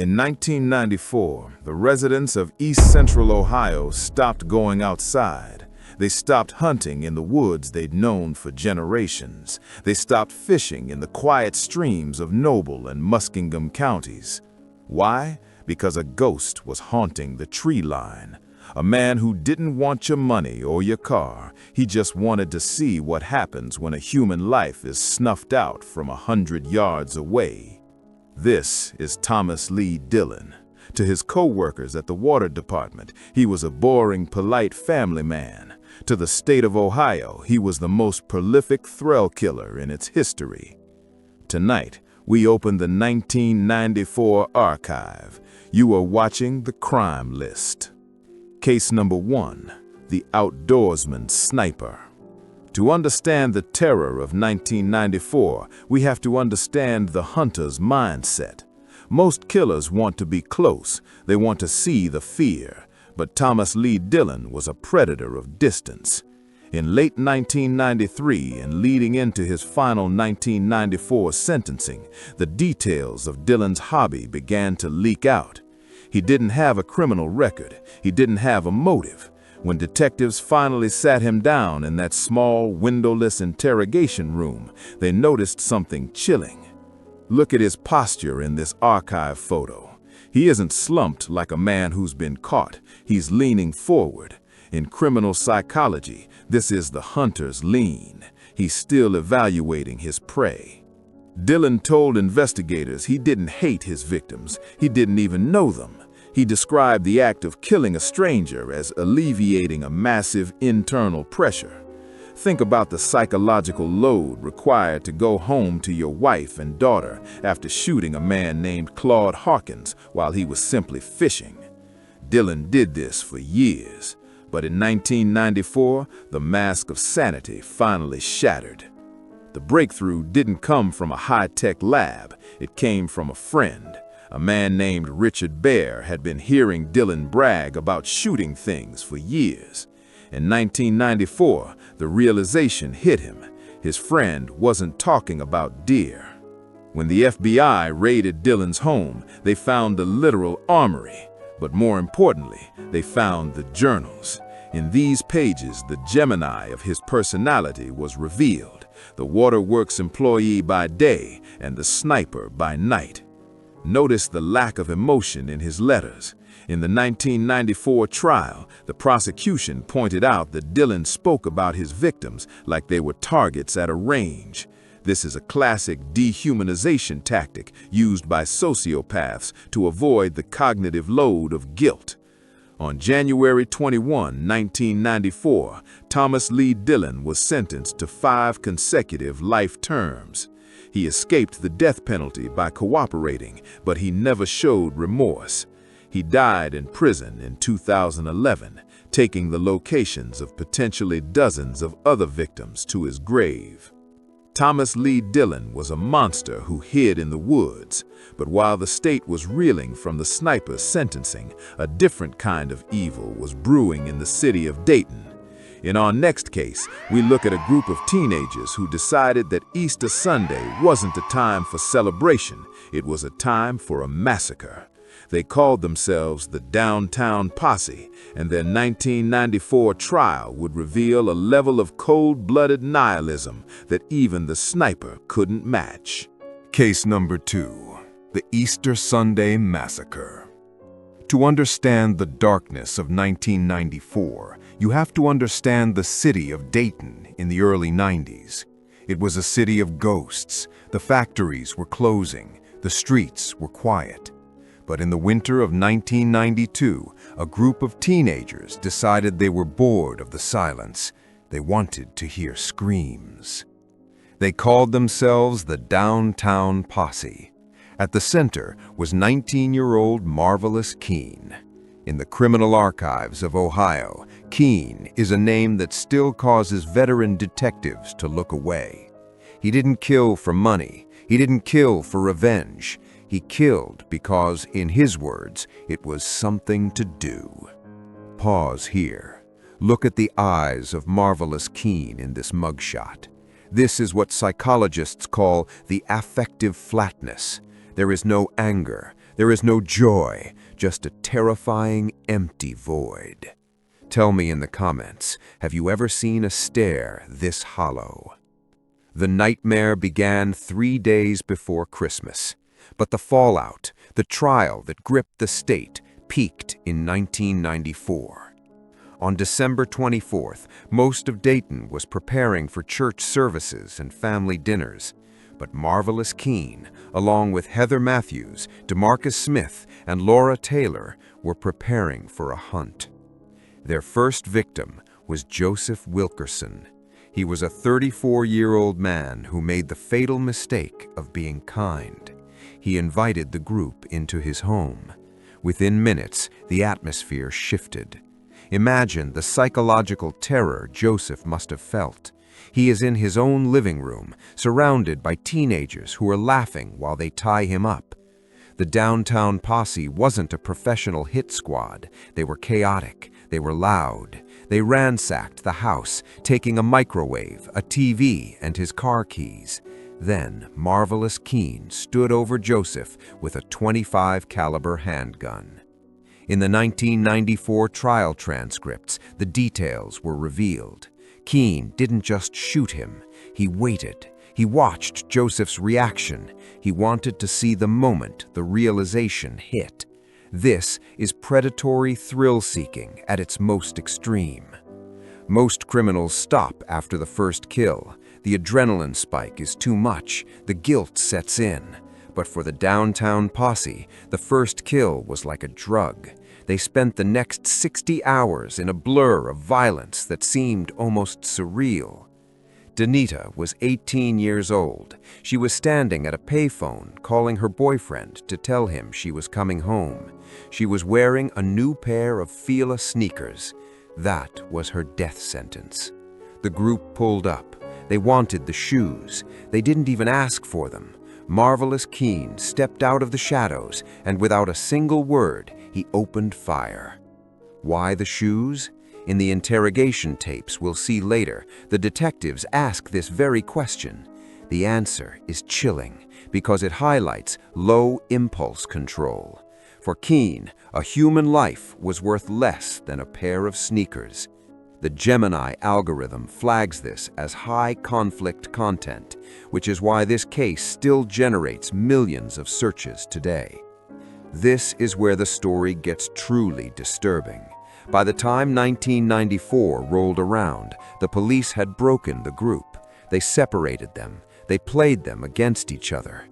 In 1994, the residents of East Central Ohio stopped going outside. They stopped hunting in the woods they'd known for generations. They stopped fishing in the quiet streams of Noble and Muskingum counties. Why? Because a ghost was haunting the tree line. A man who didn't want your money or your car. He just wanted to see what happens when a human life is snuffed out from 100 yards away. This is Thomas Lee Dillon. To his co-workers at the water department, he was a boring, polite family man. To the state of Ohio, he was the most prolific thrill killer in its history. Tonight, we open the 1994 archive. You are watching the crime list. Case number 1, the Outdoorsman Sniper. To understand the terror of 1994, we have to understand the hunter's mindset. Most killers want to be close. They want to see the fear. But Thomas Lee Dillon was a predator of distance. In late 1993 and leading into his final 1994 sentencing, the details of Dillon's hobby began to leak out. He didn't have a criminal record. He didn't have a motive. When detectives finally sat him down in that small, windowless interrogation room, they noticed something chilling. Look at his posture in this archive photo. He isn't slumped like a man who's been caught. He's leaning forward. In criminal psychology, this is the hunter's lean. He's still evaluating his prey. Dillon told investigators he didn't hate his victims. He didn't even know them. He described the act of killing a stranger as alleviating a massive internal pressure. Think about the psychological load required to go home to your wife and daughter after shooting a man named Claude Harkins while he was simply fishing. Dillon did this for years, but in 1994, the mask of sanity finally shattered. The breakthrough didn't come from a high-tech lab. It came from a friend. A man named Richard Bear had been hearing Dillon brag about shooting things for years. In 1994, the realization hit him. His friend wasn't talking about deer. When the FBI raided Dillon's home, they found the literal armory. But more importantly, they found the journals. In these pages, the Gemini of his personality was revealed. The waterworks employee by day and the sniper by night. Notice the lack of emotion in his letters. In the 1994 trial, the prosecution pointed out that Dillon spoke about his victims like they were targets at a range. This is a classic dehumanization tactic used by sociopaths to avoid the cognitive load of guilt. On January 21, 1994, Thomas Lee Dillon was sentenced to 5 consecutive life terms. He escaped the death penalty by cooperating, but he never showed remorse. He died in prison in 2011, taking the locations of potentially dozens of other victims to his grave. Thomas Lee Dillon was a monster who hid in the woods, but while the state was reeling from the sniper's sentencing, a different kind of evil was brewing in the city of Dayton. In our next case, we look at a group of teenagers who decided that Easter Sunday wasn't a time for celebration, it was a time for a massacre. They called themselves the Downtown Posse, and their 1994 trial would reveal a level of cold-blooded nihilism that even the sniper couldn't match. Case number 2, the Easter Sunday Massacre. To understand the darkness of 1994, you have to understand the city of Dayton in the early 90s. It was a city of ghosts. The factories were closing. The streets were quiet. But in the winter of 1992, a group of teenagers decided they were bored of the silence. They wanted to hear screams. They called themselves the Downtown Posse. At the center was 19-year-old Marvallous Keene. In the criminal archives of Ohio, Keene is a name that still causes veteran detectives to look away. He didn't kill for money. He didn't kill for revenge. He killed because, in his words, it was something to do. Pause here. Look at the eyes of Marvallous Keene in this mugshot. This is what psychologists call the affective flatness. There is no anger. There is no joy, just a terrifying, empty void. Tell me in the comments, have you ever seen a stare this hollow? The nightmare began 3 days before Christmas, but the fallout, the trial that gripped the state, peaked in 1994. On December 24th, most of Dayton was preparing for church services and family dinners, but Marvallous Keene, along with Heather Matthews, DeMarcus Smith, and Laura Taylor, were preparing for a hunt. Their first victim was Joseph Wilkerson. He was a 34-year-old man who made the fatal mistake of being kind. He invited the group into his home. Within minutes, the atmosphere shifted. Imagine the psychological terror Joseph must have felt. He is in his own living room, surrounded by teenagers who are laughing while they tie him up. The downtown posse wasn't a professional hit squad. They were chaotic. They were loud. They ransacked the house, taking a microwave, a TV, and his car keys. Then Marvallous Keene stood over Joseph with a .25 caliber handgun. In the 1994 trial transcripts, the details were revealed. Keene didn't just shoot him. He waited. He watched Joseph's reaction. He wanted to see the moment the realization hit. This is predatory thrill-seeking at its most extreme. Most criminals stop after the first kill. The adrenaline spike is too much. The guilt sets in. But for the downtown posse, the first kill was like a drug. They spent the next 60 hours in a blur of violence that seemed almost surreal. Danita was 18 years old. She was standing at a payphone calling her boyfriend to tell him she was coming home. She was wearing a new pair of Fila sneakers. That was her death sentence. The group pulled up. They wanted the shoes. They didn't even ask for them. Marvallous Keene stepped out of the shadows, and without a single word, he opened fire. Why the shoes? In the interrogation tapes we'll see later, the detectives ask this very question. The answer is chilling, because it highlights low impulse control. For Keene, a human life was worth less than a pair of sneakers. The Gemini algorithm flags this as high conflict content, which is why this case still generates millions of searches today. This is where the story gets truly disturbing. By the time 1994 rolled around, the police had broken the group. They separated them. They played them against each other.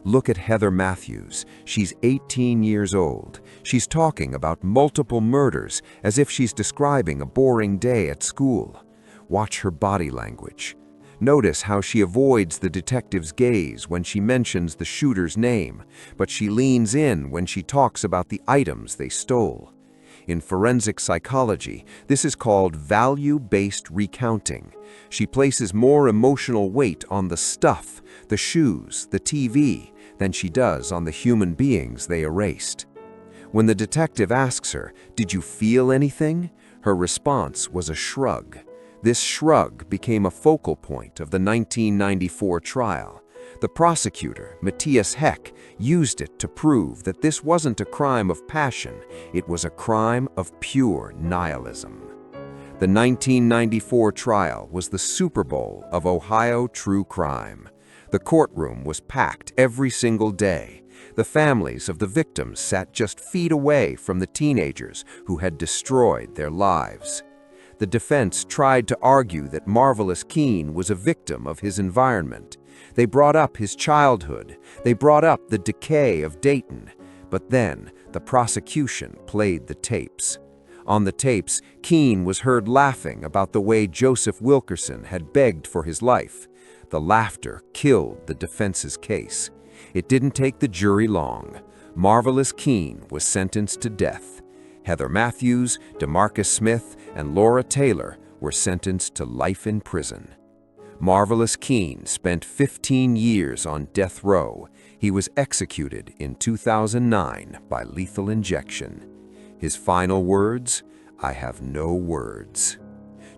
Look at Heather Matthews. She's 18 years old. She's talking about multiple murders as if she's describing a boring day at school. Watch her body language. Notice how she avoids the detective's gaze when she mentions the shooter's name, but she leans in when she talks about the items they stole. In forensic psychology, this is called value-based recounting. She places more emotional weight on the stuff, the shoes, the TV, than she does on the human beings they erased. When the detective asks her, "Did you feel anything?" her response was a shrug. This shrug became a focal point of the 1994 trial. The prosecutor, Matthias Heck, used it to prove that this wasn't a crime of passion, it was a crime of pure nihilism. The 1994 trial was the Super Bowl of Ohio true crime. The courtroom was packed every single day. The families of the victims sat just feet away from the teenagers who had destroyed their lives. The defense tried to argue that Marvallous Keene was a victim of his environment. They brought up his childhood. They brought up the decay of Dayton. But then the prosecution played the tapes. On the tapes, Keene was heard laughing about the way Joseph Wilkerson had begged for his life. The laughter killed the defense's case. It didn't take the jury long. Marvallous Keene was sentenced to death. Heather Matthews, DeMarcus Smith, and Laura Taylor were sentenced to life in prison. Marvallous Keene spent 15 years on death row. He was executed in 2009 by lethal injection. His final words, "I have no words."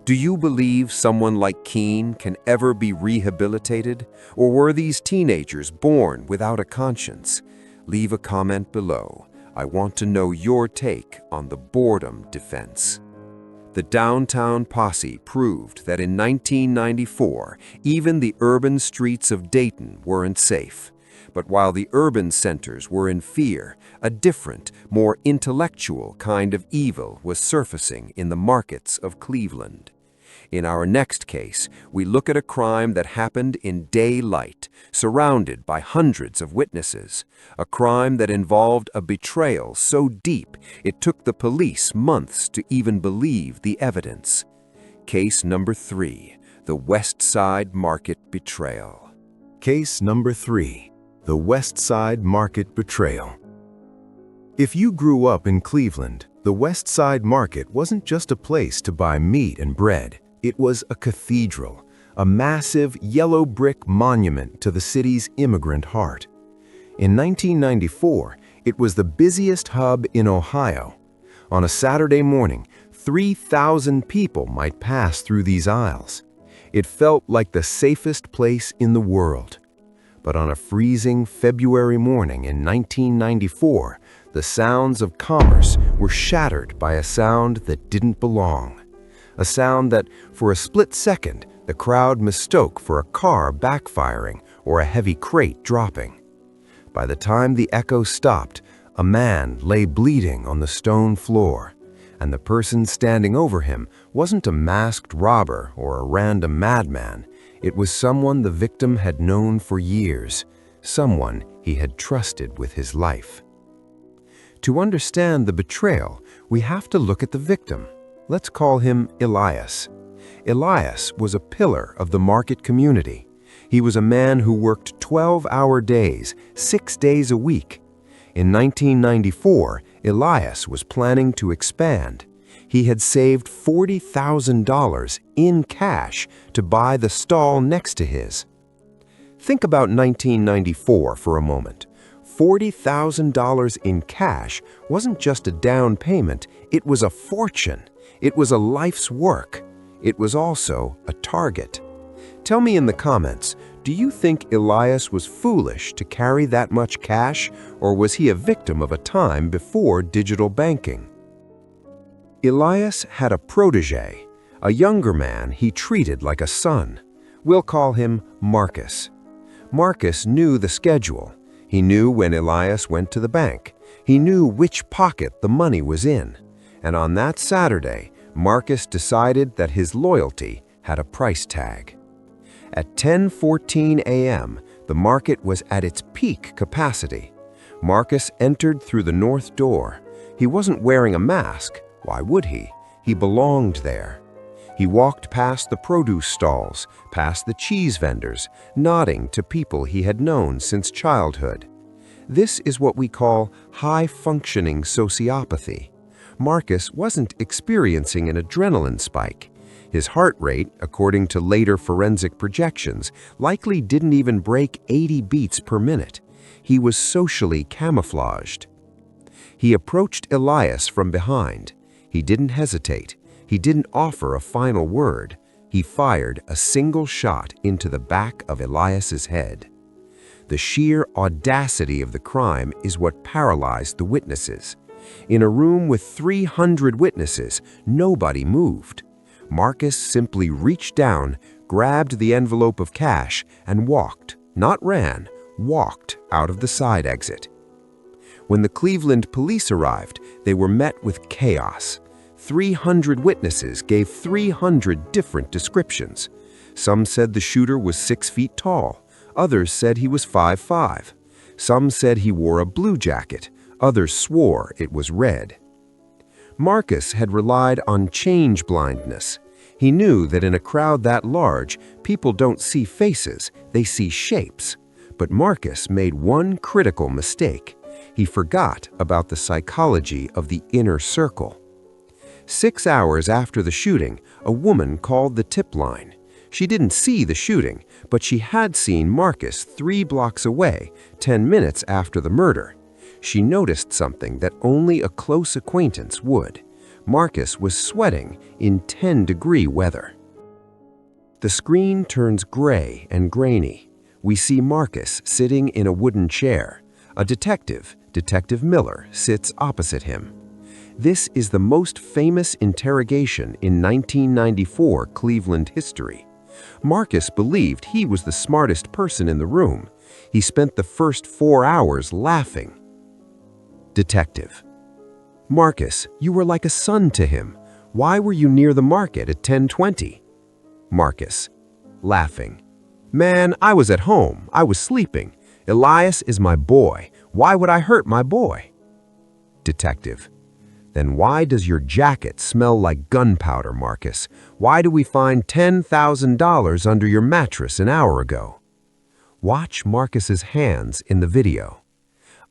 Do you believe someone like Keene can ever be rehabilitated? Or were these teenagers born without a conscience? Leave a comment below. I want to know your take on the boredom defense. The downtown posse proved that in 1994, even the urban streets of Dayton weren't safe. But while the urban centers were in fear, a different, more intellectual kind of evil was surfacing in the markets of Cleveland. In our next case, we look at a crime that happened in daylight, surrounded by hundreds of witnesses. A crime that involved a betrayal so deep it took the police months to even believe the evidence. Case number 3, the West Side Market Betrayal. Case number 3, the West Side Market Betrayal. If you grew up in Cleveland, the West Side Market wasn't just a place to buy meat and bread. It was a cathedral, a massive yellow brick monument to the city's immigrant heart. In 1994, it was the busiest hub in Ohio. On a Saturday morning, 3,000 people might pass through these aisles. It felt like the safest place in the world. But on a freezing February morning in 1994, the sounds of commerce were shattered by a sound that didn't belong. A sound that, for a split second, the crowd mistook for a car backfiring or a heavy crate dropping. By the time the echo stopped, a man lay bleeding on the stone floor, and the person standing over him wasn't a masked robber or a random madman. It was someone the victim had known for years, someone he had trusted with his life. To understand the betrayal, we have to look at the victim. Let's call him Elias. Elias was a pillar of the market community. He was a man who worked 12-hour days, 6 days a week. In 1994, Elias was planning to expand. He had saved $40,000 in cash to buy the stall next to his. Think about 1994 for a moment. $40,000 in cash wasn't just a down payment, it was a fortune. It was a life's work. It was also a target. Tell me in the comments, do you think Elias was foolish to carry that much cash, or was he a victim of a time before digital banking? Elias had a protege, a younger man he treated like a son. We'll call him Marcus. Marcus knew the schedule. He knew when Elias went to the bank. He knew which pocket the money was in. And on that Saturday, Marcus decided that his loyalty had a price tag. At 10:14 a.m., the market was at its peak capacity. Marcus entered through the north door. He wasn't wearing a mask. Why would he? He belonged there. He walked past the produce stalls, past the cheese vendors, nodding to people he had known since childhood. This is what we call high-functioning sociopathy. Marcus wasn't experiencing an adrenaline spike. His heart rate, according to later forensic projections, likely didn't even break 80 beats per minute. He was socially camouflaged. He approached Elias from behind. He didn't hesitate. He didn't offer a final word. He fired a single shot into the back of Elias's head. The sheer audacity of the crime is what paralyzed the witnesses. In a room with 300 witnesses, nobody moved. Marcus simply reached down, grabbed the envelope of cash, and walked, not ran, walked out of the side exit. When the Cleveland police arrived, they were met with chaos. 300 witnesses gave 300 different descriptions. Some said the shooter was 6 feet tall. Others said he was 5'5". Some said he wore a blue jacket. Others swore it was red. Marcus had relied on change blindness. He knew that in a crowd that large, people don't see faces, they see shapes. But Marcus made one critical mistake. He forgot about the psychology of the inner circle. 6 hours after the shooting, a woman called the tip line. She didn't see the shooting, but she had seen Marcus 3 blocks away, 10 minutes after the murder. She noticed something that only a close acquaintance would. Marcus was sweating in 10-degree weather. The screen turns gray and grainy. We see Marcus sitting in a wooden chair. A detective, Detective Miller, sits opposite him. This is the most famous interrogation in 1994 Cleveland history. Marcus believed he was the smartest person in the room. He spent the first 4 hours laughing. Detective: Marcus, you were like a son to him. Why were you near the market at 10:20? Marcus, laughing: Man, I was at home. I was sleeping. Elias is my boy. Why would I hurt my boy? Detective: Then why does your jacket smell like gunpowder, Marcus? Why do we find $10,000 under your mattress an hour ago? Watch Marcus's hands in the video.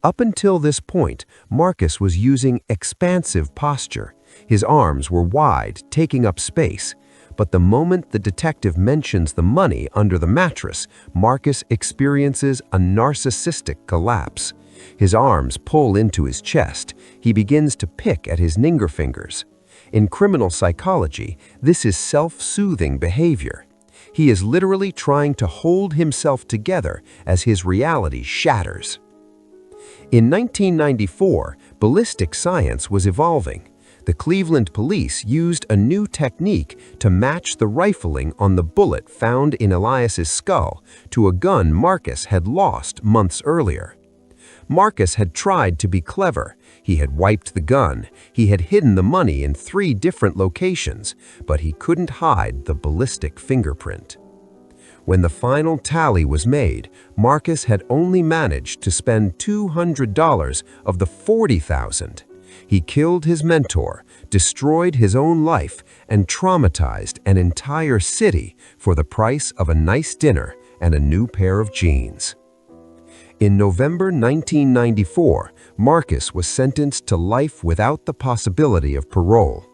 Up until this point, Marcus was using expansive posture. His arms were wide, taking up space. But the moment the detective mentions the money under the mattress, Marcus experiences a narcissistic collapse. His arms pull into his chest. He begins to pick at his finger fingers. In criminal psychology, this is self-soothing behavior. He is literally trying to hold himself together as his reality shatters. In 1994, ballistic science was evolving. The Cleveland police used a new technique to match the rifling on the bullet found in Elias's skull to a gun Marcus had lost months earlier. Marcus had tried to be clever. He had wiped the gun. He had hidden the money in 3 different locations, but he couldn't hide the ballistic fingerprint. When the final tally was made, Marcus had only managed to spend $200 of the $40,000. He killed his mentor, destroyed his own life, and traumatized an entire city for the price of a nice dinner and a new pair of jeans. In November 1994, Marcus was sentenced to life without the possibility of parole.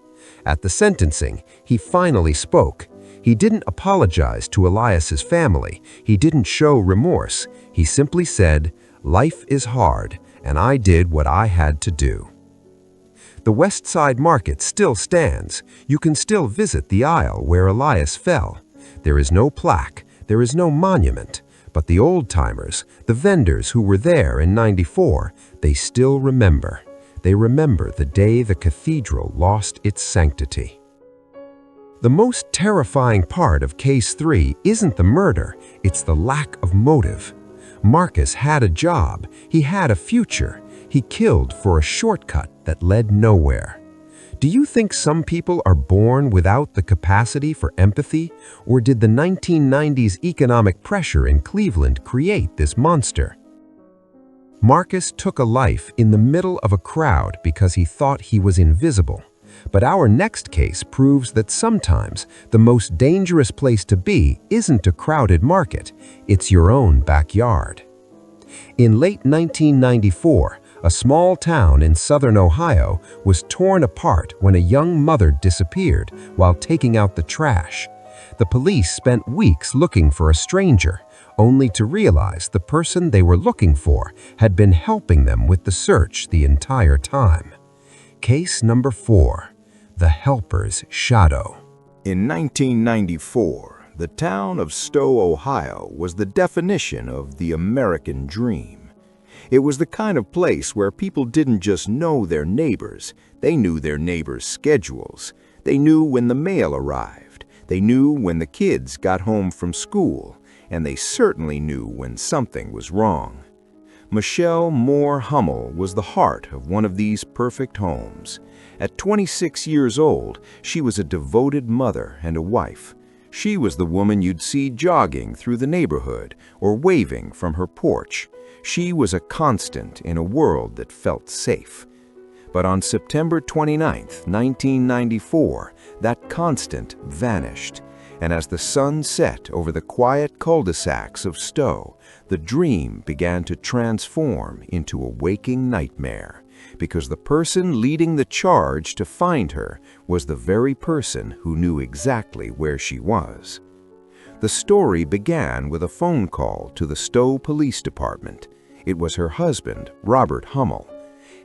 At the sentencing, he finally spoke. He didn't apologize to Elias's family. He didn't show remorse. He simply said, "Life is hard, and I did what I had to do." The West Side Market still stands. You can still visit the aisle where Elias fell. There is no plaque. There is no monument. But the old-timers, the vendors who were there in '94, they still remember. They remember the day the cathedral lost its sanctity. The most terrifying part of Case 3 isn't the murder, it's the lack of motive. Marcus had a job, he had a future. He killed for a shortcut that led nowhere. Do you think some people are born without the capacity for empathy, or did the 1990s economic pressure in Cleveland create this monster? Marcus took a life in the middle of a crowd because he thought he was invisible. But our next case proves that sometimes the most dangerous place to be isn't a crowded market, it's your own backyard. In late 1994, a small town in southern Ohio was torn apart when a young mother disappeared while taking out the trash. The police spent weeks looking for a stranger, only to realize the person they were looking for had been helping them with the search the entire time. Case number 4, The Helper's Shadow. In 1994, the town of Stow, Ohio, was the definition of the American dream. It was the kind of place where people didn't just know their neighbors, they knew their neighbors' schedules. They knew when the mail arrived. They knew when the kids got home from school. And they certainly knew when something was wrong. Michelle Moore-Hummel was the heart of one of these perfect homes. At 26 years old, she was a devoted mother and a wife. She was the woman you'd see jogging through the neighborhood or waving from her porch. She was a constant in a world that felt safe. But on September 29, 1994, that constant vanished. And as the sun set over the quiet cul-de-sacs of Stow, the dream began to transform into a waking nightmare, because the person leading the charge to find her was the very person who knew exactly where she was. The story began with a phone call to the Stow Police Department. It was her husband, Robert Hummel.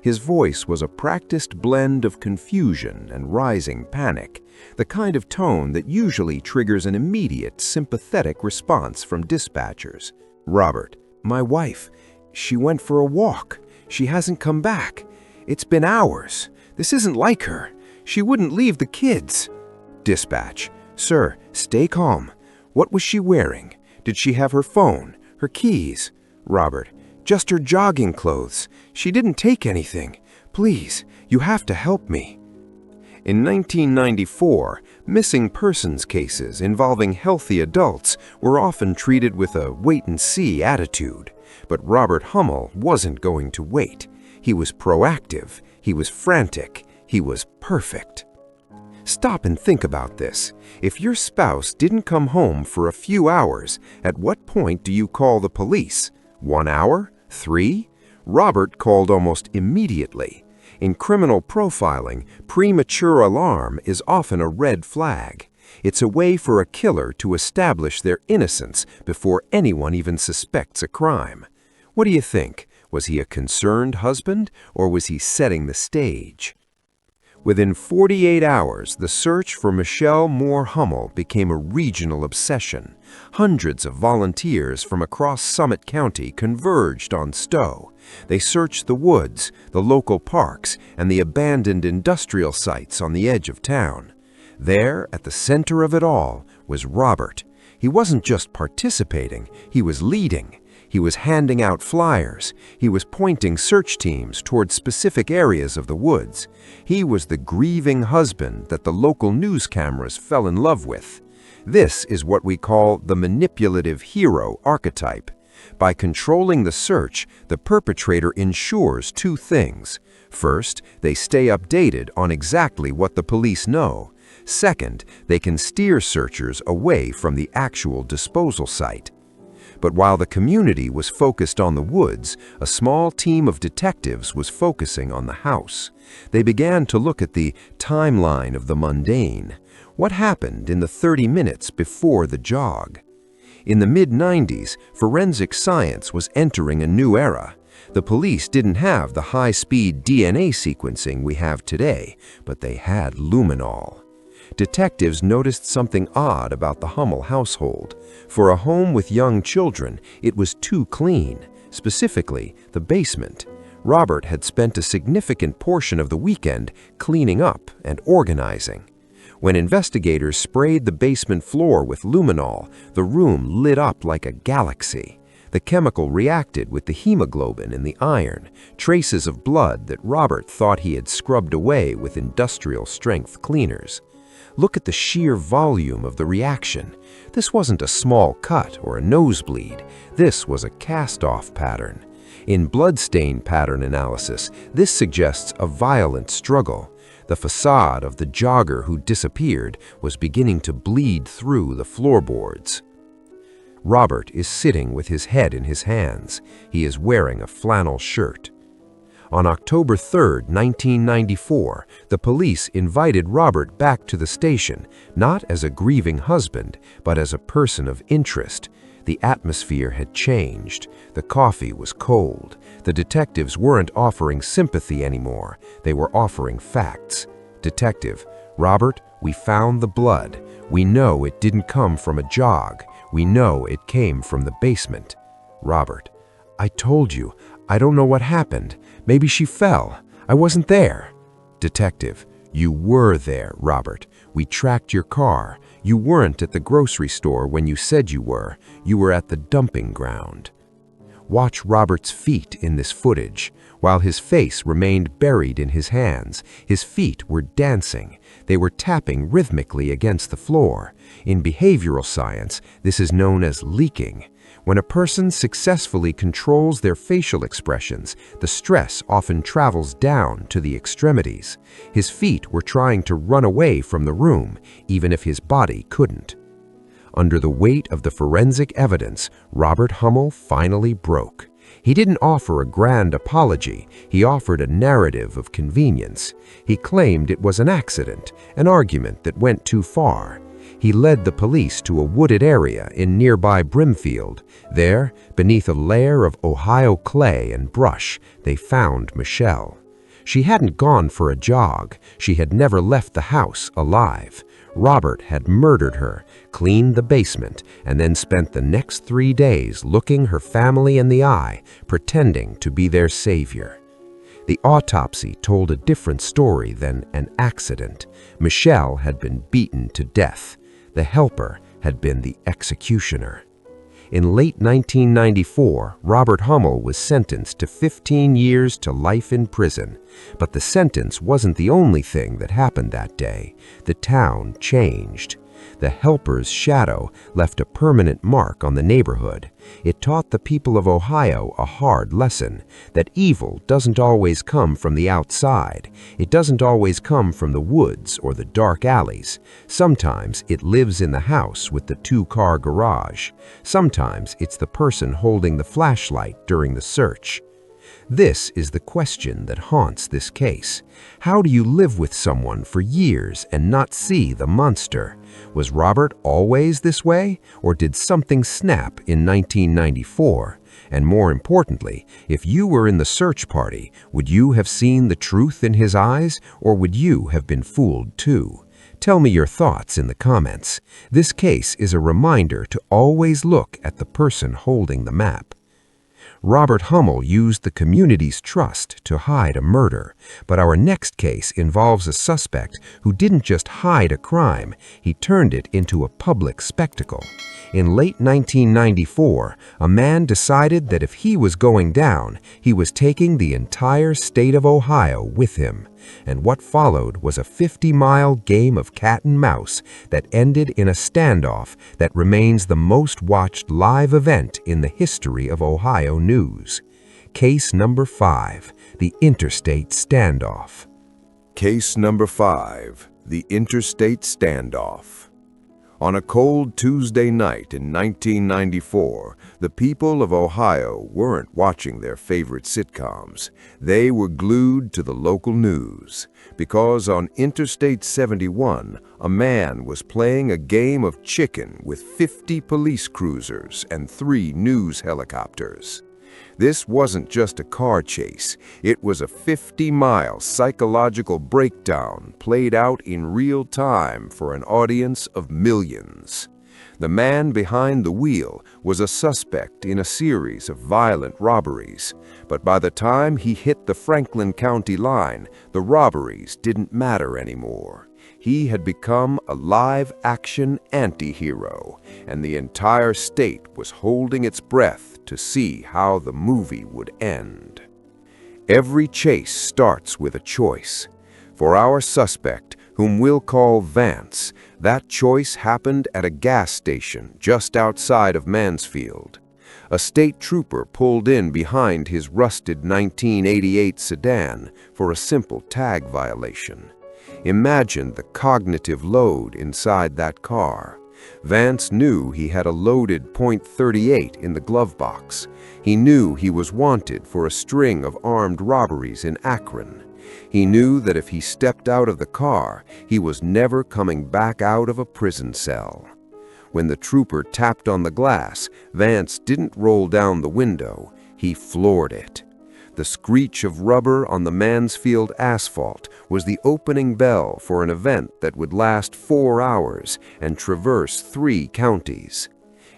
His voice was a practiced blend of confusion and rising panic, the kind of tone that usually triggers an immediate, sympathetic response from dispatchers. "Robert, my wife, She went for a walk. She hasn't come back. It's been hours. This isn't like her. She wouldn't leave the kids. Dispatch. Sir, stay calm. What was she wearing? Did she have her phone, her keys? Robert. Just her jogging clothes. She didn't take anything. Please, you have to help me. In 1994, missing persons cases involving healthy adults were often treated with a wait-and-see attitude. But Robert Hummel wasn't going to wait. He was proactive. He was frantic. He was perfect. Stop and think about this. If your spouse didn't come home for a few hours, at what point do you call the police? 1 hour? 3? Robert called almost immediately. In criminal profiling, premature alarm is often a red flag. It's a way for a killer to establish their innocence before anyone even suspects a crime. What do you think? Was he a concerned husband, or was he setting the stage? Within 48 hours, the search for Michelle Moore-Hummel became a regional obsession. Hundreds of volunteers from across Summit County converged on Stowe. They searched the woods, the local parks, and the abandoned industrial sites on the edge of town. There, at the center of it all, was Robert. He wasn't just participating, he was leading. He was handing out flyers. He was pointing search teams toward specific areas of the woods. He was the grieving husband that the local news cameras fell in love with. This is what we call the manipulative hero archetype. By controlling the search, the perpetrator ensures two things. First, they stay updated on exactly what the police know. Second, they can steer searchers away from the actual disposal site. But while the community was focused on the woods, a small team of detectives was focusing on the house. They began to look at the timeline of the mundane. What happened in the 30 minutes before the jog? In the mid-90s, forensic science was entering a new era. The police didn't have the high-speed DNA sequencing we have today, but they had luminol. Detectives noticed something odd about the Hummel household. For a home with young children, it was too clean, specifically the basement. Robert had spent a significant portion of the weekend cleaning up and organizing. When investigators sprayed the basement floor with luminol, the room lit up like a galaxy. The chemical reacted with the hemoglobin in the iron, traces of blood that Robert thought he had scrubbed away with industrial-strength cleaners. Look at the sheer volume of the reaction. This wasn't a small cut or a nosebleed. This was a cast-off pattern. In bloodstain pattern analysis, this suggests a violent struggle. The facade of the jogger who disappeared was beginning to bleed through the floorboards. Robert is sitting with his head in his hands. He is wearing a flannel shirt. On October 3, 1994, the police invited Robert back to the station, not as a grieving husband, but as a person of interest. The atmosphere had changed. The coffee was cold. The detectives weren't offering sympathy anymore. They were offering facts. Detective, Robert, we found the blood. We know it didn't come from a jog. We know it came from the basement. Robert, I told you, I don't know what happened. Maybe she fell. I wasn't there. Detective, you were there, Robert. We tracked your car. You weren't at the grocery store when you said you were. You were at the dumping ground. Watch Robert's feet in this footage. While his face remained buried in his hands, his feet were dancing. They were tapping rhythmically against the floor. In behavioral science, this is known as leaking. When a person successfully controls their facial expressions, the stress often travels down to the extremities. His feet were trying to run away from the room, even if his body couldn't. Under the weight of the forensic evidence, Robert Hummel finally broke. He didn't offer a grand apology. He offered a narrative of convenience. He claimed it was an accident, an argument that went too far. He led the police to a wooded area in nearby Brimfield. There, beneath a layer of Ohio clay and brush, they found Michelle. She hadn't gone for a jog. She had never left the house alive. Robert had murdered her, cleaned the basement, and then spent the next 3 days looking her family in the eye, pretending to be their savior. The autopsy told a different story than an accident. Michelle had been beaten to death. The helper had been the executioner. In late 1994, Robert Hummel was sentenced to 15 years to life in prison. But the sentence wasn't the only thing that happened that day. The town changed. The helper's shadow left a permanent mark on the neighborhood. It taught the people of Ohio a hard lesson, that evil doesn't always come from the outside. It doesn't always come from the woods or the dark alleys. Sometimes it lives in the house with the 2-car garage. Sometimes it's the person holding the flashlight during the search. This is the question that haunts this case. How do you live with someone for years and not see the monster? Was Robert always this way, or did something snap in 1994? And more importantly, if you were in the search party, would you have seen the truth in his eyes, or would you have been fooled too? Tell me your thoughts in the comments. This case is a reminder to always look at the person holding the map. Robert Hummel used the community's trust to hide a murder, but our next case involves a suspect who didn't just hide a crime, he turned it into a public spectacle. In late 1994, a man decided that if he was going down, he was taking the entire state of Ohio with him. And what followed was a 50-mile game of cat and mouse that ended in a standoff that remains the most watched live event in the history of Ohio news. Case number 5, the Interstate Standoff. Case number 5, the Interstate Standoff. On a cold Tuesday night in 1994, the people of Ohio weren't watching their favorite sitcoms. They were glued to the local news, because on Interstate 71, a man was playing a game of chicken with 50 police cruisers and 3 news helicopters. This wasn't just a car chase, it was a 50-mile psychological breakdown played out in real time for an audience of millions. The man behind the wheel was a suspect in a series of violent robberies, but by the time he hit the Franklin County line, the robberies didn't matter anymore. He had become a live-action anti-hero, and the entire state was holding its breath to see how the movie would end. Every chase starts with a choice. For our suspect, whom we'll call Vance, that choice happened at a gas station just outside of Mansfield. A state trooper pulled in behind his rusted 1988 sedan for a simple tag violation. Imagine the cognitive load inside that car. Vance knew he had a loaded .38 in the glove box. He knew he was wanted for a string of armed robberies in Akron. He knew that if he stepped out of the car, he was never coming back out of a prison cell. When the trooper tapped on the glass, Vance didn't roll down the window, he floored it. The screech of rubber on the Mansfield asphalt was the opening bell for an event that would last 4 hours and traverse 3 counties.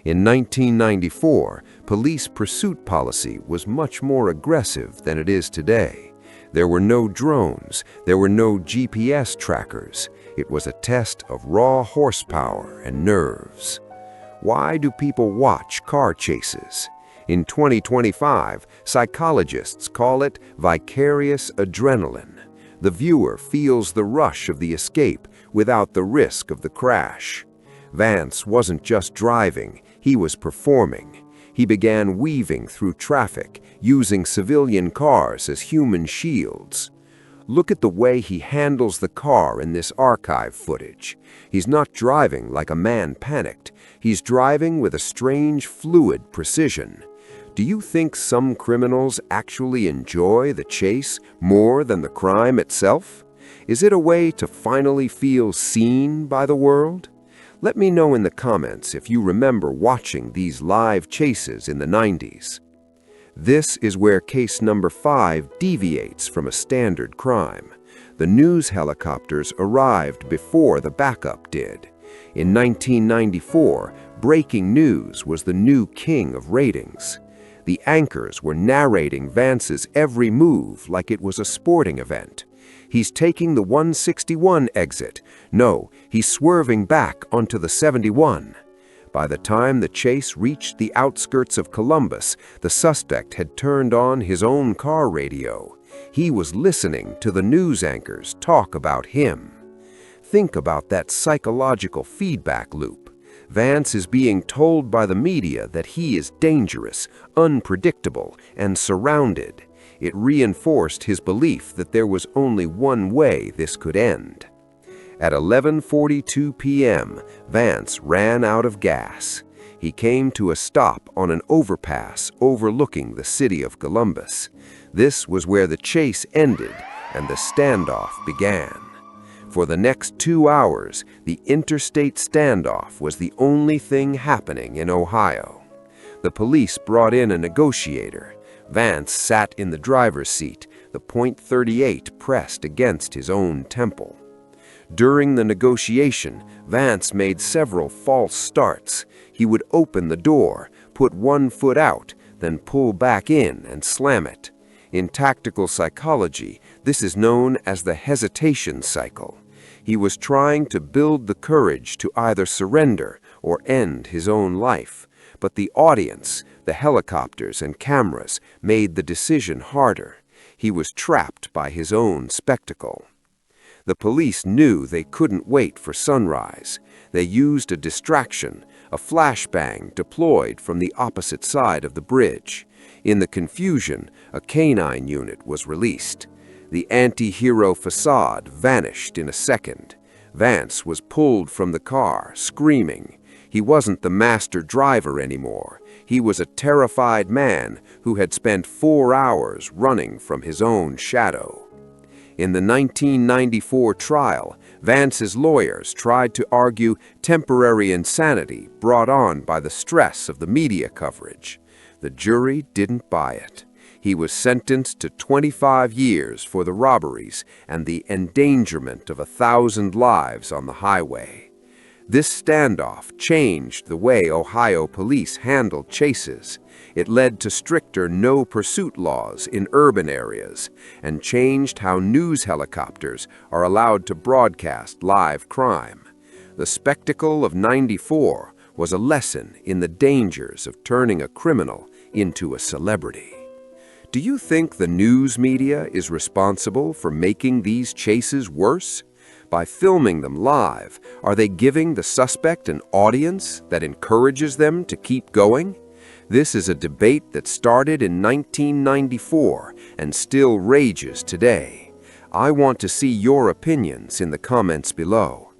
In 1994, police pursuit policy was much more aggressive than it is today. There were no drones, there were no GPS trackers. It was a test of raw horsepower and nerves. Why do people watch car chases? In 2025, psychologists call it vicarious adrenaline. The viewer feels the rush of the escape without the risk of the crash. Vance wasn't just driving, he was performing. He began weaving through traffic, using civilian cars as human shields. Look at the way he handles the car in this archive footage. He's not driving like a man panicked. He's driving with a strange, fluid precision. Do you think some criminals actually enjoy the chase more than the crime itself? Is it a way to finally feel seen by the world? Let me know in the comments if you remember watching these live chases in the 90s. This is where case number 5 deviates from a standard crime. The news helicopters arrived before the backup did. In 1994, breaking news was the new king of ratings. The anchors were narrating Vance's every move like it was a sporting event. He's taking the 161 exit. No, he's swerving back onto the 71. By the time the chase reached the outskirts of Columbus, the suspect had turned on his own car radio. He was listening to the news anchors talk about him. Think about that psychological feedback loop. Vance is being told by the media that he is dangerous, unpredictable, and surrounded. It reinforced his belief that there was only one way this could end. At 11:42 p.m., Vance ran out of gas. He came to a stop on an overpass overlooking the city of Columbus. This was where the chase ended and the standoff began. For the next 2 hours, the Interstate standoff was the only thing happening in Ohio. The police brought in a negotiator. Vance sat in the driver's seat, the .38 pressed against his own temple. During the negotiation, Vance made several false starts. He would open the door, put one foot out, then pull back in and slam it. In tactical psychology, this is known as the hesitation cycle. He was trying to build the courage to either surrender or end his own life, but the audience, the helicopters and cameras, made the decision harder. He was trapped by his own spectacle. The police knew they couldn't wait for sunrise. They used a distraction, a flashbang deployed from the opposite side of the bridge. In the confusion, a canine unit was released. The anti-hero facade vanished in a second. Vance was pulled from the car, screaming. He wasn't the master driver anymore. He was a terrified man who had spent 4 hours running from his own shadow. In the 1994 trial, Vance's lawyers tried to argue temporary insanity brought on by the stress of the media coverage. The jury didn't buy it. He was sentenced to 25 years for the robberies and the endangerment of 1,000 lives on the highway. This standoff changed the way Ohio police handled chases. It led to stricter no-pursuit laws in urban areas and changed how news helicopters are allowed to broadcast live crime. The spectacle of '94 was a lesson in the dangers of turning a criminal into a celebrity. Do you think the news media is responsible for making these chases worse? By filming them live, are they giving the suspect an audience that encourages them to keep going? This is a debate that started in 1994 and still rages today. I want to see your opinions in the comments below.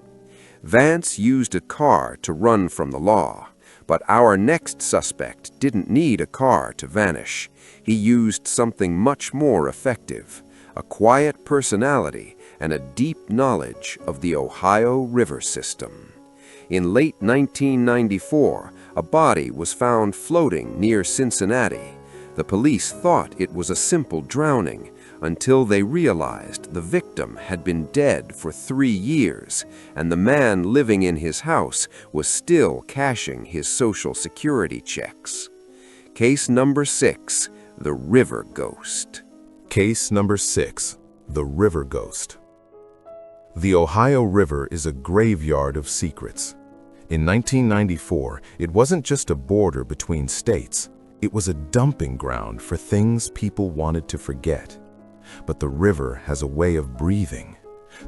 Vance used a car to run from the law, but our next suspect didn't need a car to vanish. He used something much more effective, a quiet personality and a deep knowledge of the Ohio River system. In late 1994, a body was found floating near Cincinnati. The police thought it was a simple drowning until they realized the victim had been dead for 3 years and the man living in his house was still cashing his Social Security checks. Case number 6, the River Ghost. Case number 6, the River Ghost. The Ohio River is a graveyard of secrets. In 1994, it wasn't just a border between states. It was a dumping ground for things people wanted to forget. But the river has a way of breathing.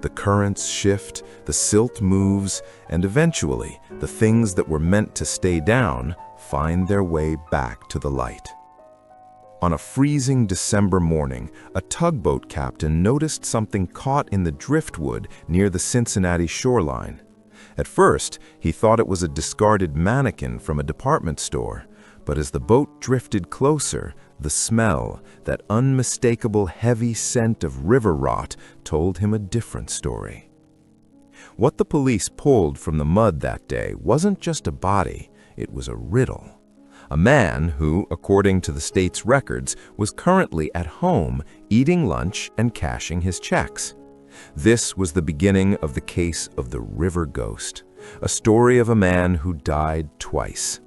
The currents shift, the silt moves, and eventually, the things that were meant to stay down find their way back to the light. On a freezing December morning, a tugboat captain noticed something caught in the driftwood near the Cincinnati shoreline. At first, he thought it was a discarded mannequin from a department store, but as the boat drifted closer, the smell, that unmistakable heavy scent of river rot, told him a different story. What the police pulled from the mud that day wasn't just a body, it was a riddle. A man who, according to the state's records, was currently at home eating lunch and cashing his checks. This was the beginning of the case of the River Ghost, a story of a man who died twice.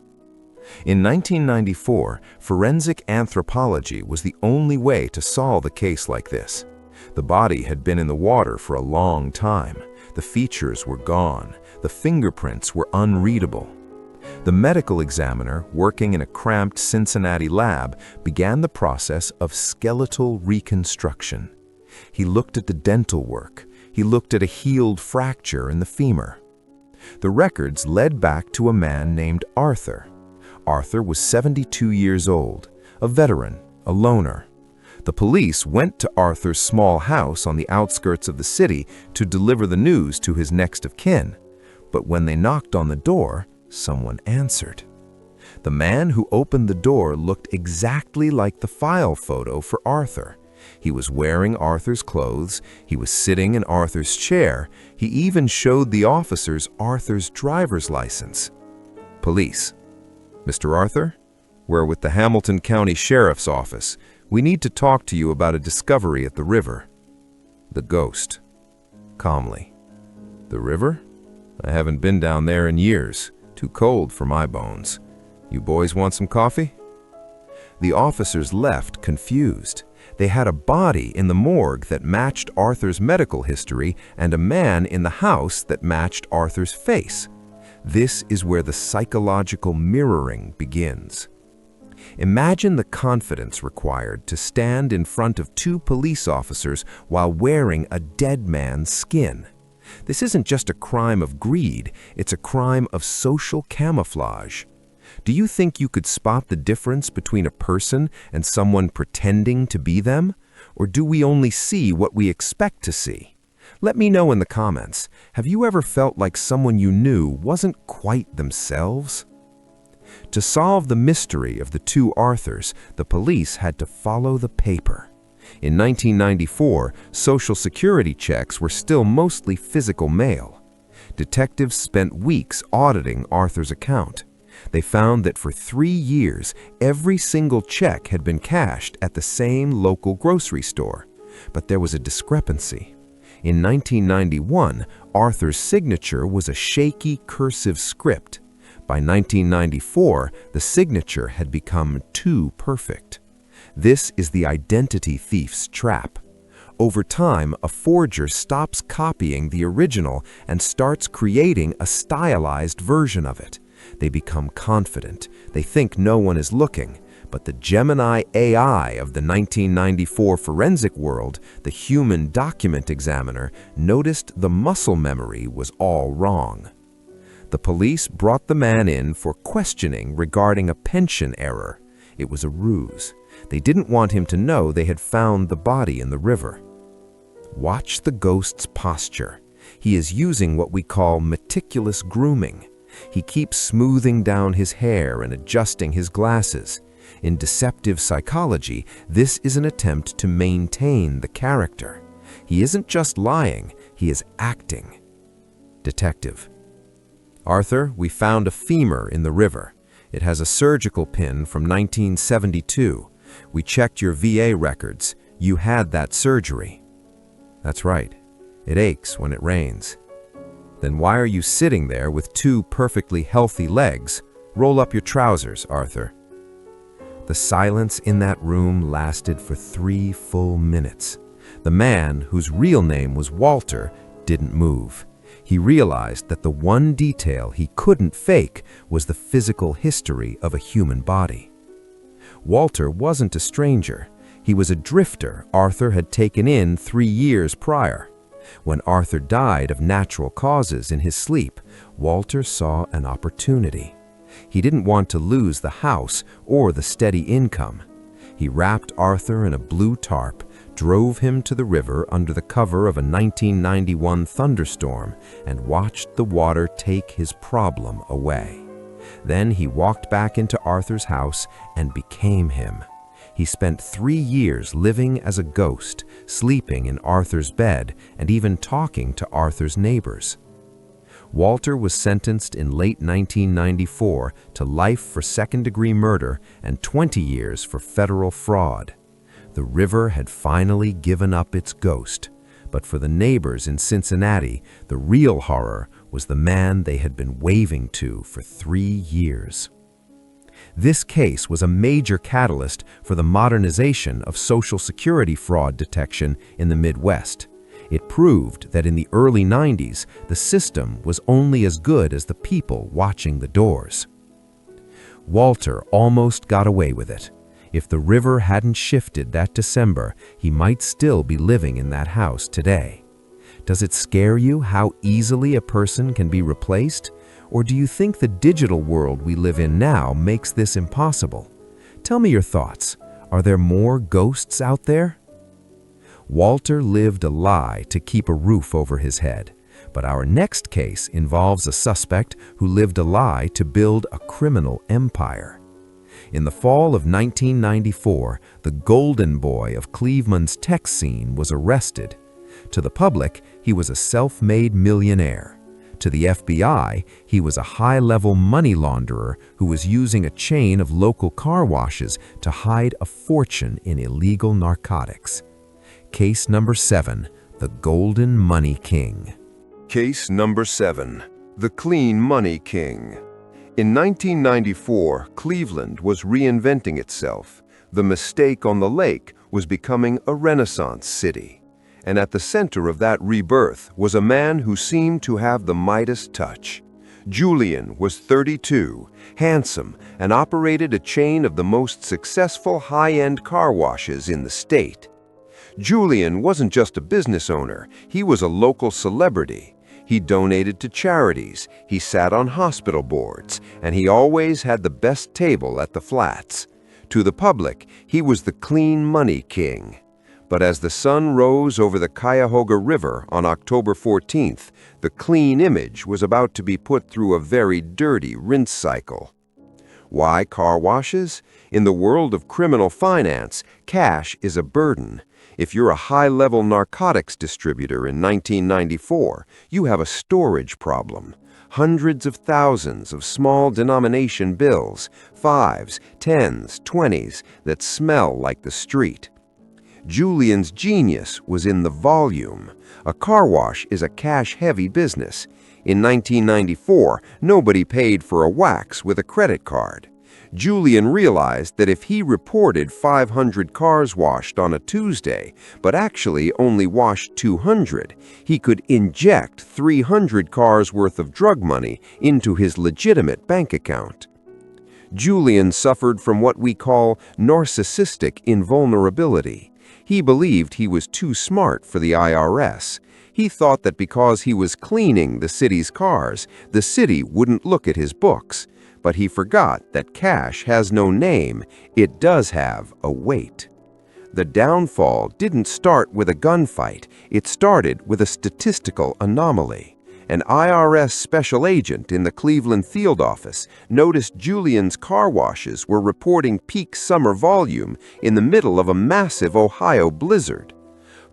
In 1994, forensic anthropology was the only way to solve a case like this. The body had been in the water for a long time. The features were gone. The fingerprints were unreadable. The medical examiner, working in a cramped Cincinnati lab, began the process of skeletal reconstruction. He looked at the dental work. He looked at a healed fracture in the femur. The records led back to a man named Arthur. Arthur was 72 years old, a veteran, a loner. The police went to Arthur's small house on the outskirts of the city to deliver the news to his next of kin. But when they knocked on the door, someone answered. The man who opened the door looked exactly like the file photo for Arthur. He was wearing Arthur's clothes, he was sitting in Arthur's chair, he even showed the officers Arthur's driver's license. Police. Mr. Arthur? We're with the Hamilton County Sheriff's Office. We need to talk to you about a discovery at the river. The ghost. Calmly. The river? I haven't been down there in years. Too cold for my bones. You boys want some coffee? The officers left confused. They had a body in the morgue that matched Arthur's medical history and a man in the house that matched Arthur's face. This is where the psychological mirroring begins. Imagine the confidence required to stand in front of two police officers while wearing a dead man's skin. This isn't just a crime of greed, it's a crime of social camouflage. Do you think you could spot the difference between a person and someone pretending to be them? Or do we only see what we expect to see? Let me know in the comments. Have you ever felt like someone you knew wasn't quite themselves? To solve the mystery of the two Arthurs, the police had to follow the paper. In 1994, Social Security checks were still mostly physical mail. Detectives spent weeks auditing Arthur's account. They found that for 3 years, every single check had been cashed at the same local grocery store. But there was a discrepancy. In 1991, Arthur's signature was a shaky cursive script. By 1994, the signature had become too perfect. This is the identity thief's trap. Over time, a forger stops copying the original and starts creating a stylized version of it. They become confident. They think no one is looking. But the Gemini AI of the 1994 forensic world, the human document examiner, noticed the muscle memory was all wrong. The police brought the man in for questioning regarding a pension error. It was a ruse. They didn't want him to know they had found the body in the river. Watch the ghost's posture. He is using what we call meticulous grooming. He keeps smoothing down his hair and adjusting his glasses. In deceptive psychology, this is an attempt to maintain the character. He isn't just lying, he is acting. Detective. Arthur, we found a femur in the river. It has a surgical pin from 1972. We checked your VA records. You had that surgery. That's right. It aches when it rains. Then why are you sitting there with two perfectly healthy legs? Roll up your trousers, Arthur. The silence in that room lasted for 3 full minutes. The man, whose real name was Walter, didn't move. He realized that the one detail he couldn't fake was the physical history of a human body. Walter wasn't a stranger. He was a drifter Arthur had taken in 3 years prior. When Arthur died of natural causes in his sleep, Walter saw an opportunity. He didn't want to lose the house or the steady income. He wrapped Arthur in a blue tarp, drove him to the river under the cover of a 1991 thunderstorm, and watched the water take his problem away. Then he walked back into Arthur's house and became him. He spent 3 years living as a ghost, sleeping in Arthur's bed, and even talking to Arthur's neighbors. Walter was sentenced in late 1994 to life for second-degree murder and 20 years for federal fraud. The river had finally given up its ghost, But for the neighbors in Cincinnati, the real horror was the man they had been waving to for 3 years. This case was a major catalyst for the modernization of Social Security fraud detection in the Midwest. It proved that in the early 90s, the system was only as good as the people watching the doors. Walter almost got away with it. If the river hadn't shifted that December, he might still be living in that house today. Does it scare you how easily a person can be replaced? Or do you think the digital world we live in now makes this impossible? Tell me your thoughts. Are there more ghosts out there? Walter lived a lie to keep a roof over his head. But our next case involves a suspect who lived a lie to build a criminal empire. In the fall of 1994, the golden boy of Cleveland's tech scene was arrested. To the public, he was a self-made millionaire. To the FBI, he was a high-level money launderer who was using a chain of local car washes to hide a fortune in illegal narcotics. Case number 7, the Golden Money King. Case number 7, the Clean Money King. In 1994, Cleveland was reinventing itself. The mistake on the lake was becoming a Renaissance city. And at the center of that rebirth was a man who seemed to have the Midas touch. Julian was 32, handsome, and operated a chain of the most successful high-end car washes in the state. Julian wasn't just a business owner, he was a local celebrity. He donated to charities, he sat on hospital boards, and he always had the best table at the flats. To the public, he was the Clean Money King. But as the sun rose over the Cuyahoga River on October 14th, the clean image was about to be put through a very dirty rinse cycle. Why car washes? In the world of criminal finance, cash is a burden. If you're a high-level narcotics distributor in 1994, you have a storage problem. Hundreds of thousands of small denomination bills, 5s, 10s, 20s, that smell like the street. Julian's genius was in the volume. A car wash is a cash-heavy business. In 1994, nobody paid for a wax with a credit card. Julian realized that if he reported 500 cars washed on a Tuesday, but actually only washed 200, he could inject 300 cars worth of drug money into his legitimate bank account. Julian suffered from what we call narcissistic invulnerability. He believed he was too smart for the IRS. He thought that because he was cleaning the city's cars, the city wouldn't look at his books. But he forgot that cash has no name, it does have a weight. The downfall didn't start with a gunfight, it started with a statistical anomaly. An IRS special agent in the Cleveland field office noticed Julian's car washes were reporting peak summer volume in the middle of a massive Ohio blizzard.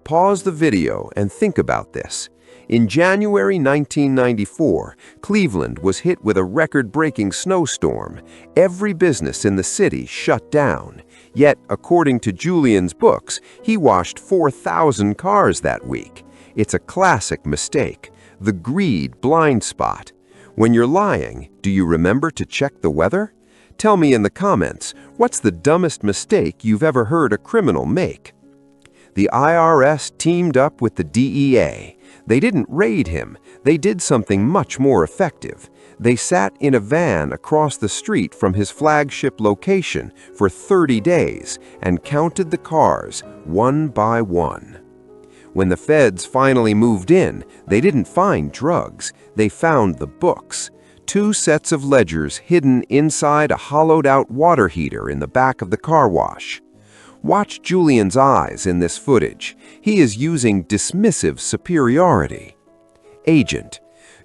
Pause the video and think about this. In January 1994, Cleveland was hit with a record-breaking snowstorm. Every business in the city shut down. Yet, according to Julian's books, he washed 4,000 cars that week. It's a classic mistake, the greed blind spot. When you're lying, do you remember to check the weather? Tell me in the comments, what's the dumbest mistake you've ever heard a criminal make? The IRS teamed up with the DEA. They didn't raid him, they did something much more effective. They sat in a van across the street from his flagship location for 30 days and counted the cars one by one. When the feds finally moved in, they didn't find drugs, they found the books. 2 sets of ledgers hidden inside a hollowed-out water heater in the back of the car wash. Watch Julian's eyes in this footage. He is using dismissive superiority. Agent: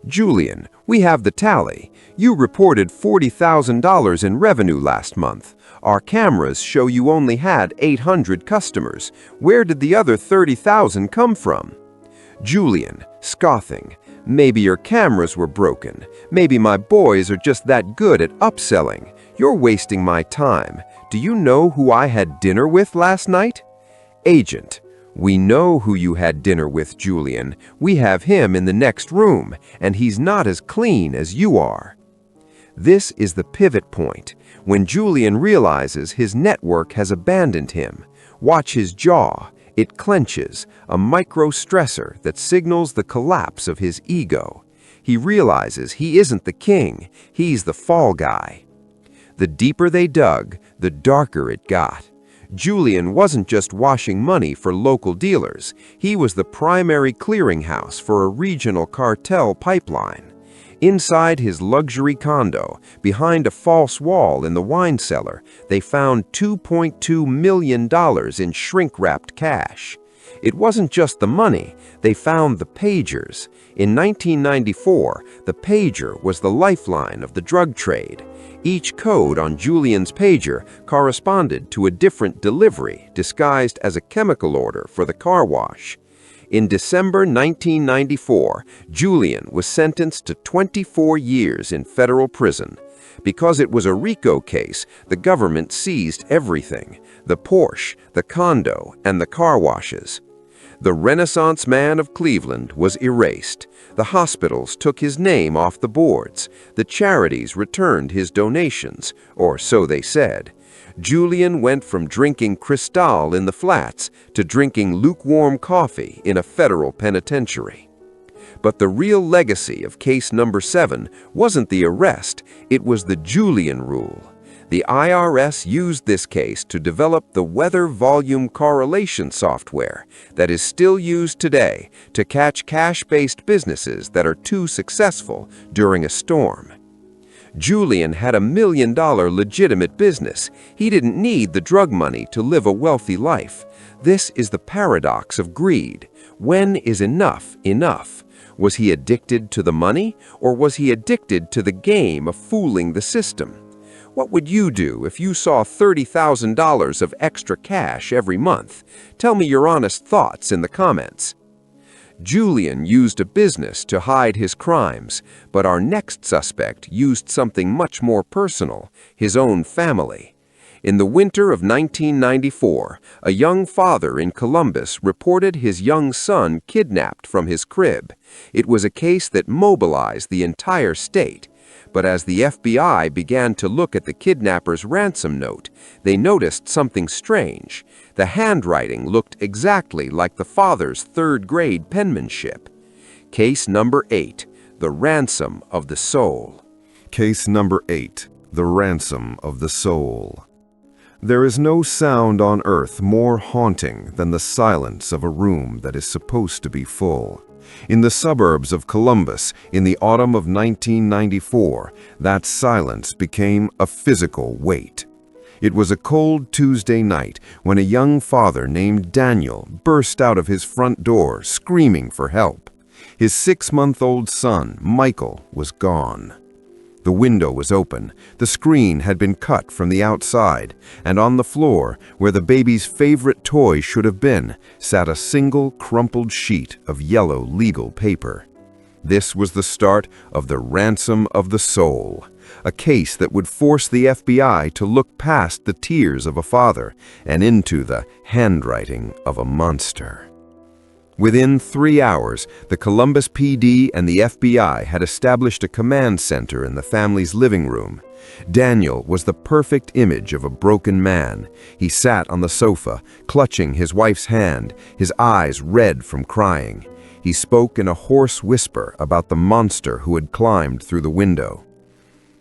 Julian, we have the tally. You reported $40,000 in revenue last month. Our cameras show you only had 800 customers. Where did the other 30,000 come from? Julian, scoffing: maybe your cameras were broken. Maybe my boys are just that good at upselling. You're wasting my time. Do you know who I had dinner with last night? Agent: "We know who you had dinner with, Julian. We have him in the next room, and he's not as clean as you are." This is the pivot point, when Julian realizes his network has abandoned him. Watch his jaw. It clenches, a micro-stressor that signals the collapse of his ego. He realizes he isn't the king, he's the fall guy. The deeper they dug, the darker it got. Julian wasn't just washing money for local dealers. He was the primary clearinghouse for a regional cartel pipeline. Inside his luxury condo, behind a false wall in the wine cellar, they found $2.2 million in shrink-wrapped cash. It wasn't just the money, they found the pagers. In 1994, the pager was the lifeline of the drug trade. Each code on Julian's pager corresponded to a different delivery disguised as a chemical order for the car wash. In December 1994, Julian was sentenced to 24 years in federal prison. Because it was a RICO case, the government seized everything: the Porsche, the condo, and the car washes. The Renaissance man of Cleveland was erased. The hospitals took his name off the boards. The charities returned his donations, or so they said. Julian went from drinking Cristal in the flats to drinking lukewarm coffee in a federal penitentiary. But the real legacy of case number 7 wasn't the arrest, it was the Julian rule. The IRS used this case to develop the weather volume correlation software that is still used today to catch cash-based businesses that are too successful during a storm. Julian had $1 million legitimate business. He didn't need the drug money to live a wealthy life. This is the paradox of greed. When is enough enough? Was he addicted to the money, or was he addicted to the game of fooling the system? What would you do if you saw $30,000 of extra cash every month? Tell me your honest thoughts in the comments. Julian used a business to hide his crimes, but our next suspect used something much more personal: his own family. In the winter of 1994, a young father in Columbus reported his young son kidnapped from his crib. It was a case that mobilized the entire state. But as the FBI began to look at the kidnapper's ransom note, they noticed something strange. The handwriting looked exactly like the father's third-grade penmanship. Case number 8, the ransom of the soul. Case number 8, the ransom of the soul. There is no sound on earth more haunting than the silence of a room that is supposed to be full. In the suburbs of Columbus, in the autumn of 1994, that silence became a physical weight. It was a cold Tuesday night when a young father named Daniel burst out of his front door screaming for help. His 6-month-old son, Michael, was gone. The window was open, the screen had been cut from the outside, and on the floor, where the baby's favorite toy should have been, sat a single crumpled sheet of yellow legal paper. This was the start of the ransom of the soul, a case that would force the FBI to look past the tears of a father and into the handwriting of a monster. Within 3 hours, the Columbus PD and the FBI had established a command center in the family's living room. Daniel was the perfect image of a broken man. He sat on the sofa, clutching his wife's hand, his eyes red from crying. He spoke in a hoarse whisper about the monster who had climbed through the window.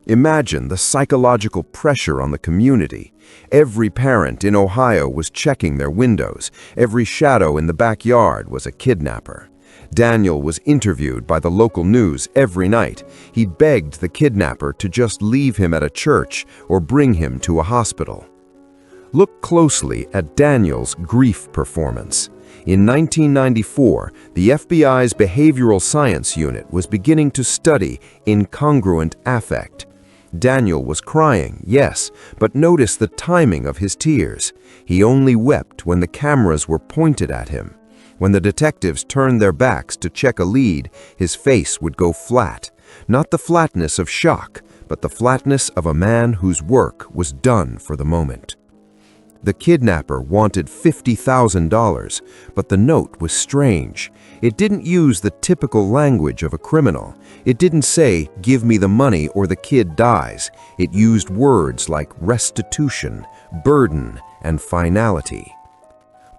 Imagine the psychological pressure on the community. Every parent in Ohio was checking their windows. Every shadow in the backyard was a kidnapper. Daniel was interviewed by the local news every night. He begged the kidnapper to just leave him at a church or bring him to a hospital. Look closely at Daniel's grief performance. In 1994, the FBI's Behavioral Science Unit was beginning to study incongruent affect. Daniel was crying, yes, but notice the timing of his tears. He only wept when the cameras were pointed at him. When the detectives turned their backs to check a lead, his face would go flat. Not the flatness of shock, but the flatness of a man whose work was done for the moment. The kidnapper wanted $50,000, but the note was strange. It didn't use the typical language of a criminal. It didn't say, "Give me the money or the kid dies." It used words like restitution, burden, and finality.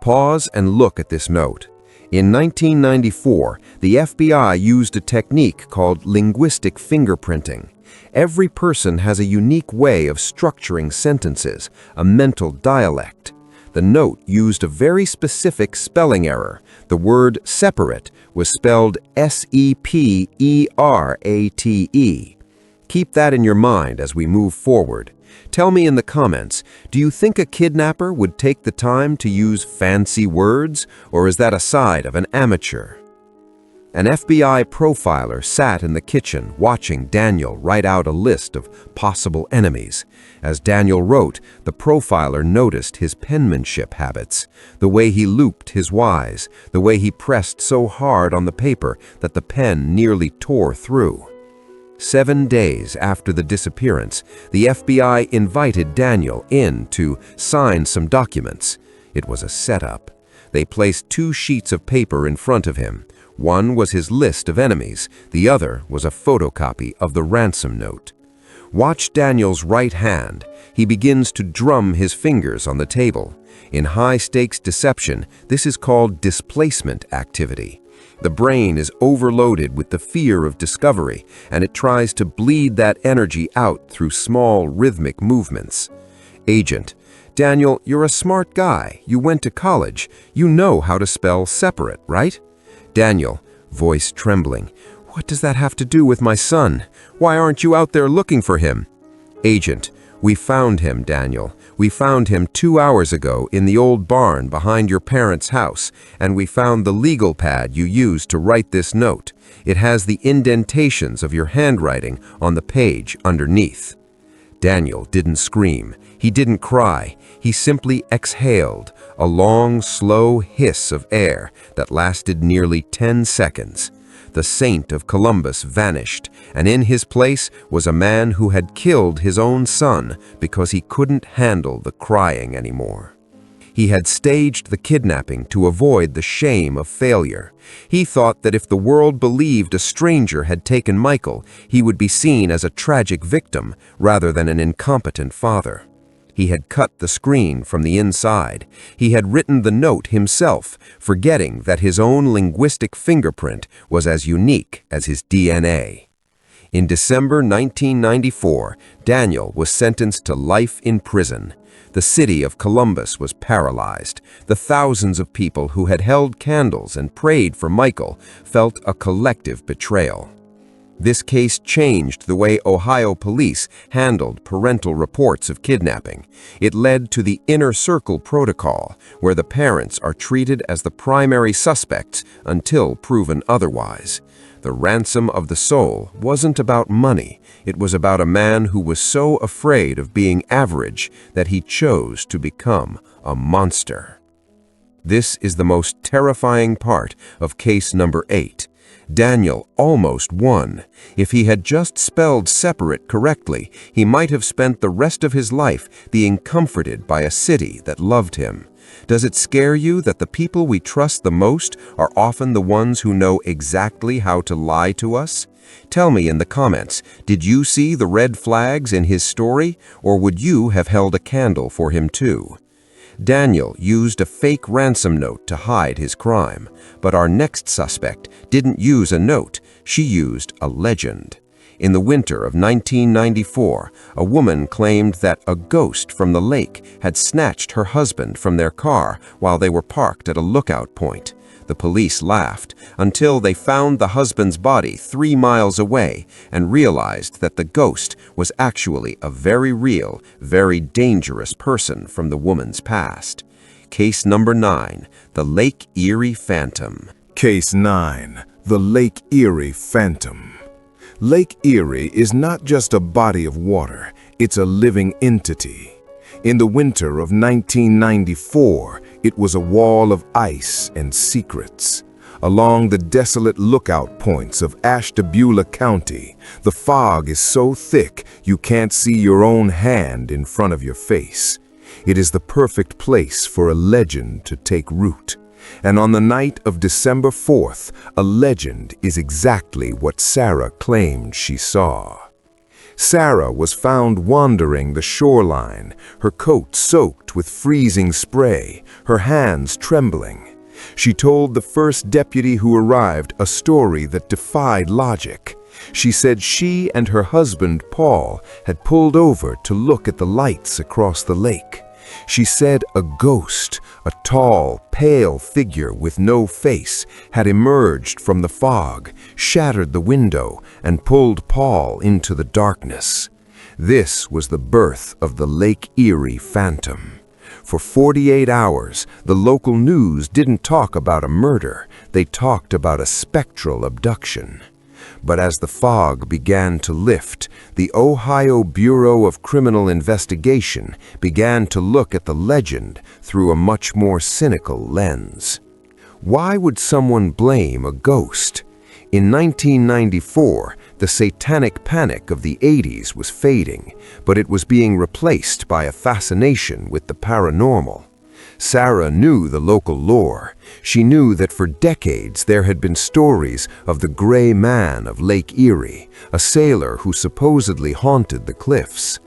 Pause and look at this note. In 1994, the FBI used a technique called linguistic fingerprinting. Every person has a unique way of structuring sentences, a mental dialect. The note used a very specific spelling error. The word separate was spelled separate. Keep that in your mind as we move forward. Tell me in the comments, do you think a kidnapper would take the time to use fancy words, or is that a side of an amateur? An FBI profiler sat in the kitchen watching Daniel write out a list of possible enemies. As Daniel wrote, the profiler noticed his penmanship habits, the way he looped his Y's, the way he pressed so hard on the paper that the pen nearly tore through. 7 days after the disappearance, the FBI invited Daniel in to sign some documents. It was a setup. They placed 2 sheets of paper in front of him. One was his list of enemies, the other was a photocopy of the ransom note. Watch Daniel's right hand. He begins to drum his fingers on the table. In high-stakes deception, this is called displacement activity. The brain is overloaded with the fear of discovery, and it tries to bleed that energy out through small, rhythmic movements. Agent: Daniel, you're a smart guy. You went to college. You know how to spell separate, right? Daniel, voice trembling: What does that have to do with my son? Why aren't you out there looking for him? Agent: We found him, Daniel. We found him 2 hours ago in the old barn behind your parents' house, and we found the legal pad you used to write this note. It has the indentations of your handwriting on the page underneath. Daniel didn't scream. He didn't cry. He simply exhaled, a long, slow hiss of air that lasted nearly 10 seconds. The saint of Columbus vanished, and in his place was a man who had killed his own son because he couldn't handle the crying anymore. He had staged the kidnapping to avoid the shame of failure. He thought that if the world believed a stranger had taken Michael, he would be seen as a tragic victim rather than an incompetent father. He had cut the screen from the inside. He had written the note himself, forgetting that his own linguistic fingerprint was as unique as his DNA. In December 1994, Daniel was sentenced to life in prison. The city of Columbus was paralyzed. The thousands of people who had held candles and prayed for Michael felt a collective betrayal. This case changed the way Ohio police handled parental reports of kidnapping. It led to the Inner Circle Protocol, where the parents are treated as the primary suspects until proven otherwise. The ransom of the soul wasn't about money. It was about a man who was so afraid of being average that he chose to become a monster. This is the most terrifying part of case number 8. Daniel almost won. If he had just spelled separate correctly, he might have spent the rest of his life being comforted by a city that loved him. Does it scare you that the people we trust the most are often the ones who know exactly how to lie to us? Tell me in the comments, did you see the red flags in his story, or would you have held a candle for him too? Daniel used a fake ransom note to hide his crime, but our next suspect didn't use a note, she used a legend. In the winter of 1994, a woman claimed that a ghost from the lake had snatched her husband from their car while they were parked at a lookout point. The police laughed until they found the husband's body 3 miles away and realized that the ghost was actually a very real, very dangerous person from the woman's past. Case number 9, the Lake Erie Phantom. Case 9, the Lake Erie Phantom. Lake Erie is not just a body of water, it's a living entity. In the winter of 1994, it was a wall of ice and secrets. Along the desolate lookout points of Ashtabula County, the fog is so thick you can't see your own hand in front of your face. It is the perfect place for a legend to take root. And on the night of December 4th, a legend is exactly what Sarah claimed she saw. Sarah was found wandering the shoreline, her coat soaked with freezing spray, her hands trembling. She told the first deputy who arrived a story that defied logic. She said she and her husband, Paul, had pulled over to look at the lights across the lake. She said a ghost, a tall, pale figure with no face, had emerged from the fog, shattered the window, and pulled Paul into the darkness. This was the birth of the Lake Erie Phantom. For 48 hours, the local news didn't talk about a murder, they talked about a spectral abduction. But as the fog began to lift, the Ohio Bureau of Criminal Investigation began to look at the legend through a much more cynical lens. Why would someone blame a ghost? In 1994, the satanic panic of the 80s was fading, but it was being replaced by a fascination with the paranormal. Sarah knew the local lore. She knew that for decades there had been stories of the Gray Man of Lake Erie, a sailor who supposedly haunted the cliffs.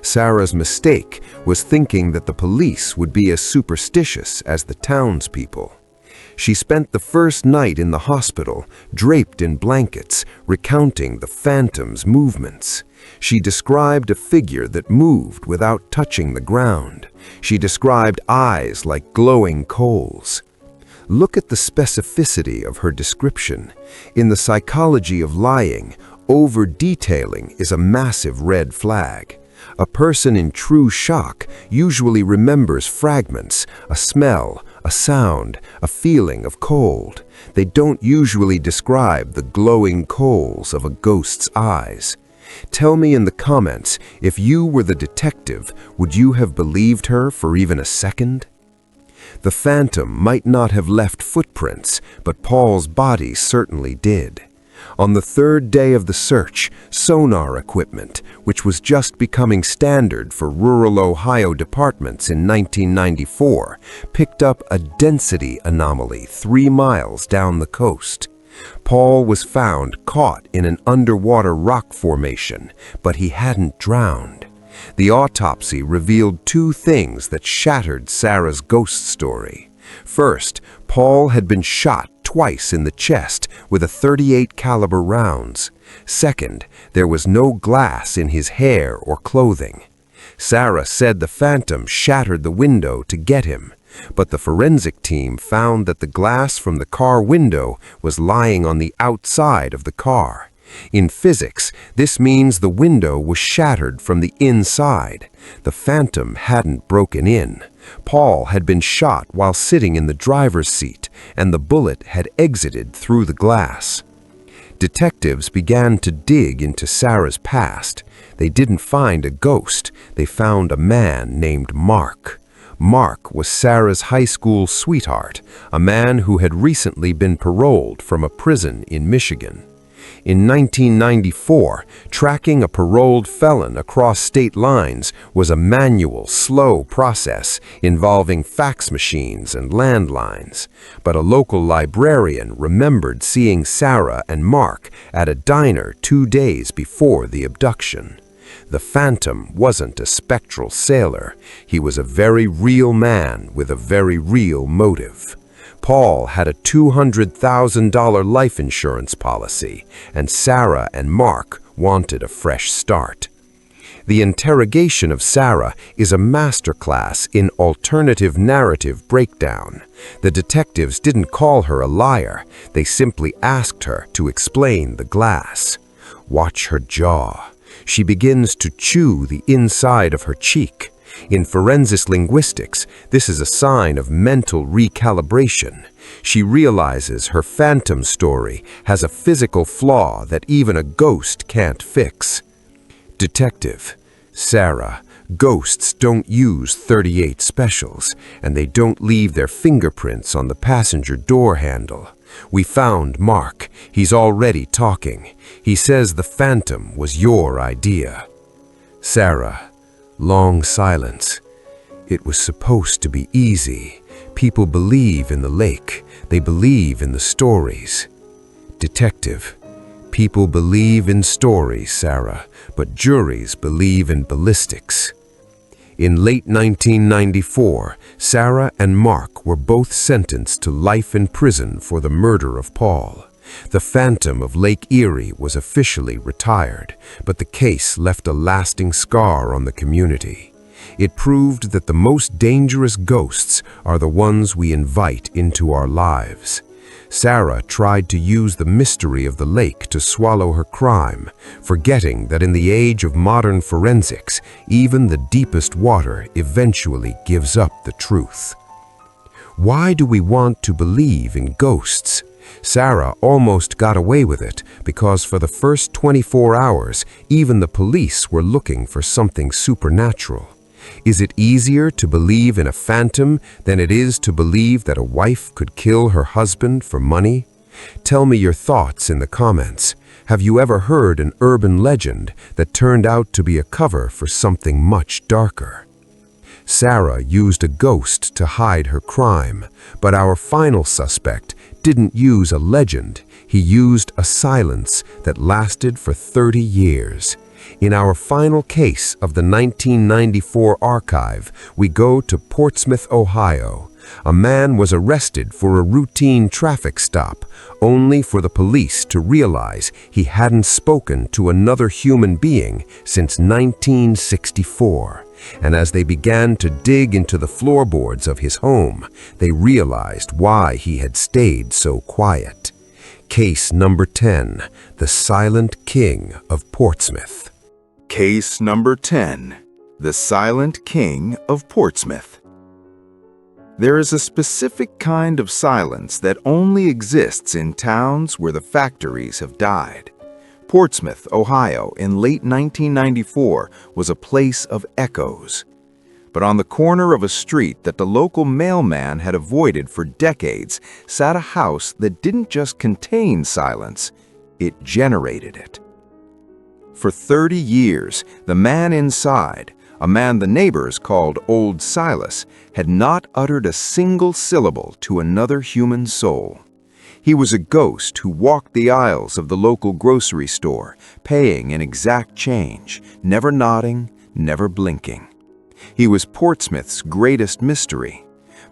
Sarah's mistake was thinking that the police would be as superstitious as the townspeople. She spent the first night in the hospital, draped in blankets, recounting the phantom's movements. She described a figure that moved without touching the ground. She described eyes like glowing coals. Look at the specificity of her description. In the psychology of lying, over-detailing is a massive red flag. A person in true shock usually remembers fragments, a smell, a sound, a feeling of cold. They don't usually describe the glowing coals of a ghost's eyes. Tell me in the comments, if you were the detective, would you have believed her for even a second? The phantom might not have left footprints, but Paul's body certainly did. On the third day of the search, sonar equipment, which was just becoming standard for rural Ohio departments in 1994, picked up a density anomaly 3 miles down the coast. Paul was found caught in an underwater rock formation, but he hadn't drowned. The autopsy revealed 2 things that shattered Sarah's ghost story. First, Paul had been shot twice in the chest with a .38 caliber rounds. Second, there was no glass in his hair or clothing. Sarah said the phantom shattered the window to get him, but the forensic team found that the glass from the car window was lying on the outside of the car. In physics, this means the window was shattered from the inside. The phantom hadn't broken in. Paul had been shot while sitting in the driver's seat, and the bullet had exited through the glass. Detectives began to dig into Sarah's past. They didn't find a ghost. They found a man named Mark. Mark was Sarah's high school sweetheart, a man who had recently been paroled from a prison in Michigan. In 1994, tracking a paroled felon across state lines was a manual, slow process involving fax machines and landlines. But a local librarian remembered seeing Sarah and Mark at a diner 2 days before the abduction. The phantom wasn't a spectral sailor. He was a very real man with a very real motive. Paul had a $200,000 life insurance policy, and Sarah and Mark wanted a fresh start. The interrogation of Sarah is a masterclass in alternative narrative breakdown. The detectives didn't call her a liar. They simply asked her to explain the glass. Watch her jaw. She begins to chew the inside of her cheek. In forensic linguistics, this is a sign of mental recalibration. She realizes her phantom story has a physical flaw that even a ghost can't fix. Detective: Sarah, ghosts don't use .38 specials, and they don't leave their fingerprints on the passenger door handle. We found Mark. He's already talking. He says the phantom was your idea. Sarah: long silence. It was supposed to be easy. People believe in the lake. They believe in the stories. Detective, people believe in stories, Sarah, but juries believe in ballistics. In late 1994, Sarah and Mark were both sentenced to life in prison for the murder of Paul. The Phantom of Lake Erie was officially retired, but the case left a lasting scar on the community. It proved that the most dangerous ghosts are the ones we invite into our lives. Sarah tried to use the mystery of the lake to swallow her crime, forgetting that in the age of modern forensics, even the deepest water eventually gives up the truth. Why do we want to believe in ghosts? Sarah almost got away with it because for the first 24 hours, even the police were looking for something supernatural. Is it easier to believe in a phantom than it is to believe that a wife could kill her husband for money? Tell me your thoughts in the comments. Have you ever heard an urban legend that turned out to be a cover for something much darker? Sarah used a ghost to hide her crime, but our final suspect didn't use a legend. He used a silence that lasted for 30 years. In our final case of the 1994 archive, we go to Portsmouth, Ohio. A man was arrested for a routine traffic stop, only for the police to realize he hadn't spoken to another human being since 1964. And as they began to dig into the floorboards of his home, they realized why he had stayed so quiet. Case number 10, the Silent King of Portsmouth. Case number 10, the Silent King of Portsmouth. There is a specific kind of silence that only exists in towns where the factories have died. Portsmouth, Ohio, in late 1994 was a place of echoes. But on the corner of a street that the local mailman had avoided for decades sat a house that didn't just contain silence, it generated it. For 30 years, the man inside, a man the neighbors called Old Silas, had not uttered a single syllable to another human soul. He was a ghost who walked the aisles of the local grocery store, paying in exact change, never nodding, never blinking. He was Portsmouth's greatest mystery.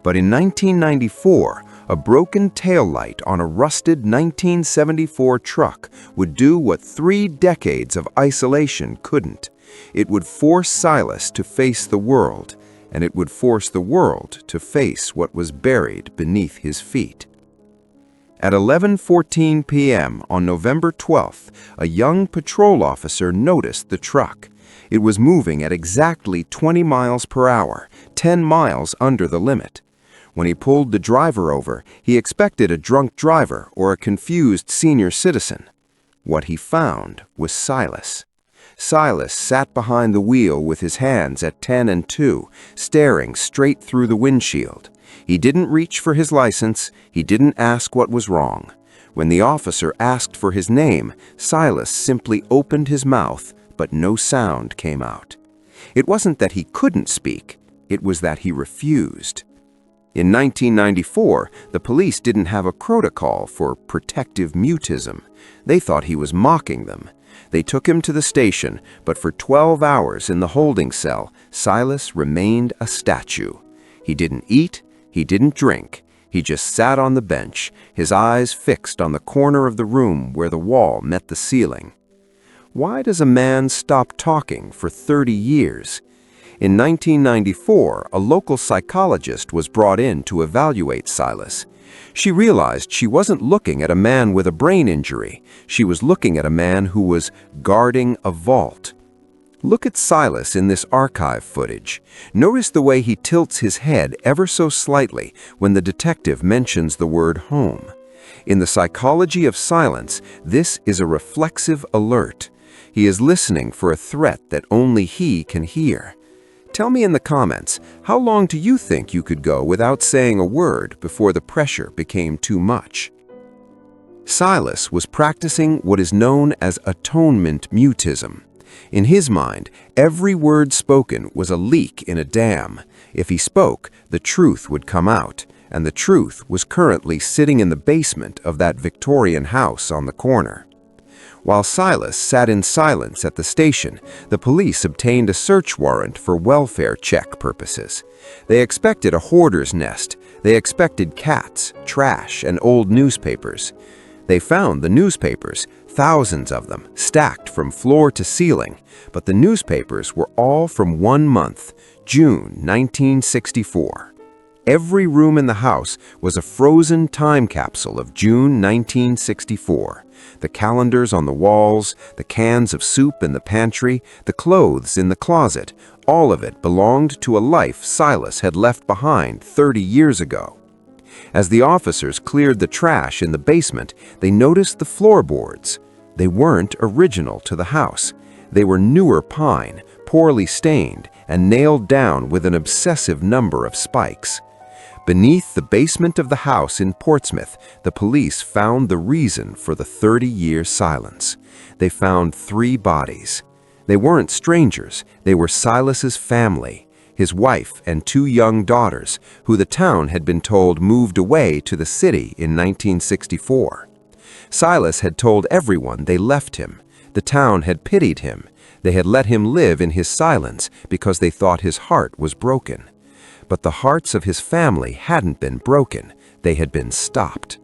But in 1994, a broken taillight on a rusted 1974 truck would do what 3 decades of isolation couldn't. It would force Silas to face the world, and it would force the world to face what was buried beneath his feet. At 11:14 p.m. on November 12th, a young patrol officer noticed the truck. It was moving at exactly 20 miles per hour, 10 miles under the limit. When he pulled the driver over, he expected a drunk driver or a confused senior citizen. What he found was Silas. Silas sat behind the wheel with his hands at 10 and 2, staring straight through the windshield. He didn't reach for his license. He didn't ask what was wrong. When the officer asked for his name, Silas simply opened his mouth, but no sound came out. It wasn't that he couldn't speak. It was that he refused. In 1994, the police didn't have a protocol for protective mutism. They thought he was mocking them. They took him to the station, but for 12 hours in the holding cell, Silas remained a statue. He didn't eat, he didn't drink. He just sat on the bench, his eyes fixed on the corner of the room where the wall met the ceiling. Why does a man stop talking for 30 years? In 1994, a local psychologist was brought in to evaluate Silas. She realized she wasn't looking at a man with a brain injury. She was looking at a man who was guarding a vault. Look at Silas in this archive footage. Notice the way he tilts his head ever so slightly when the detective mentions the word home. In the psychology of silence, this is a reflexive alert. He is listening for a threat that only he can hear. Tell me in the comments, how long do you think you could go without saying a word before the pressure became too much? Silas was practicing what is known as atonement mutism. In his mind, every word spoken was a leak in a dam. If he spoke, the truth would come out, and the truth was currently sitting in the basement of that Victorian house on the corner. While Silas sat in silence at the station, the police obtained a search warrant for welfare check purposes. They expected a hoarder's nest. They expected cats, trash, and old newspapers. They found the newspapers, thousands of them, stacked from floor to ceiling, but the newspapers were all from 1 month, June 1964. Every room in the house was a frozen time capsule of June 1964. The calendars on the walls, the cans of soup in the pantry, the clothes in the closet, all of it belonged to a life Silas had left behind 30 years ago. As the officers cleared the trash in the basement, they noticed the floorboards. They weren't original to the house. They were newer pine, poorly stained, and nailed down with an obsessive number of spikes. Beneath the basement of the house in Portsmouth, the police found the reason for the 30-year silence. They found 3 bodies. They weren't strangers. They were Silas's family, his wife and 2 young daughters, who the town had been told moved away to the city in 1964. Silas had told everyone they left him. The town had pitied him. They had let him live in his silence because they thought his heart was broken. But the hearts of his family hadn't been broken. They had been stopped.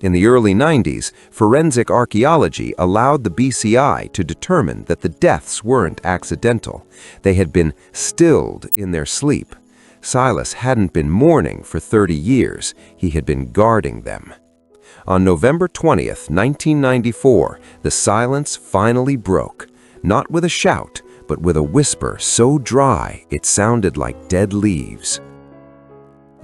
In the early 90s, forensic archaeology allowed the BCI to determine that the deaths weren't accidental. They had been stilled in their sleep. Silas hadn't been mourning for 30 years. He had been guarding them. On November 20th, 1994, the silence finally broke, not with a shout, but with a whisper so dry it sounded like dead leaves.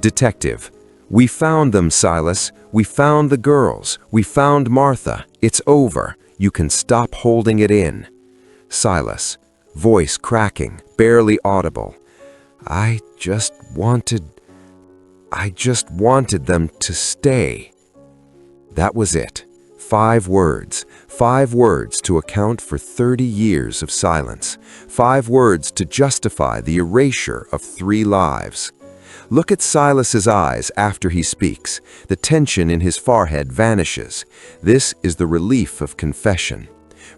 Detective: "We found them, Silas. We found the girls. We found Martha. It's over. You can stop holding it in." Silas, voice cracking, barely audible. I just wanted them to stay." That was it. 5 words. 5 words to account for 30 years of silence. 5 words to justify the erasure of 3 lives. Look at Silas's eyes after he speaks. The tension in his forehead vanishes. This is the relief of confession.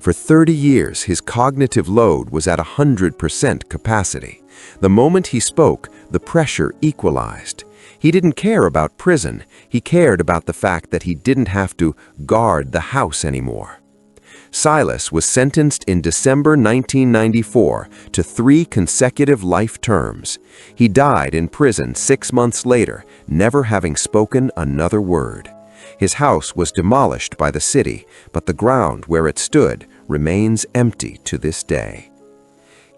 For 30 years, his cognitive load was at 100% capacity. The moment he spoke, the pressure equalized. He didn't care about prison. He cared about the fact that he didn't have to guard the house anymore. Silas was sentenced in December 1994 to 3 consecutive life terms. He died in prison 6 months later, never having spoken another word. His house was demolished by the city, but the ground where it stood remains empty to this day.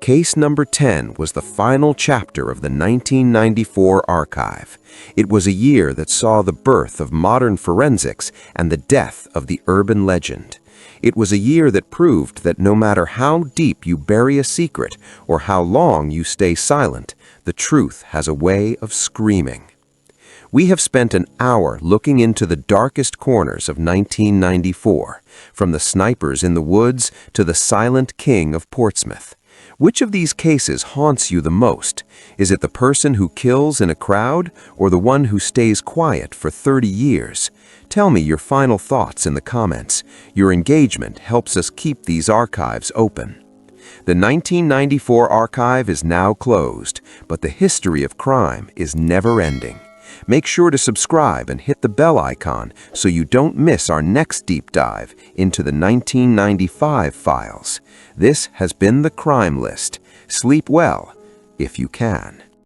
Case number 10 was the final chapter of the 1994 archive. It was a year that saw the birth of modern forensics and the death of the urban legend. It was a year that proved that no matter how deep you bury a secret or how long you stay silent, the truth has a way of screaming. We have spent an hour looking into the darkest corners of 1994, from the snipers in the woods to the silent king of Portsmouth. Which of these cases haunts you the most? Is it the person who kills in a crowd or the one who stays quiet for 30 years? Tell me your final thoughts in the comments. Your engagement helps us keep these archives open. The 1994 archive is now closed, but the history of crime is never ending. Make sure to subscribe and hit the bell icon so you don't miss our next deep dive into the 1995 files. This has been the Crime List. Sleep well, if you can.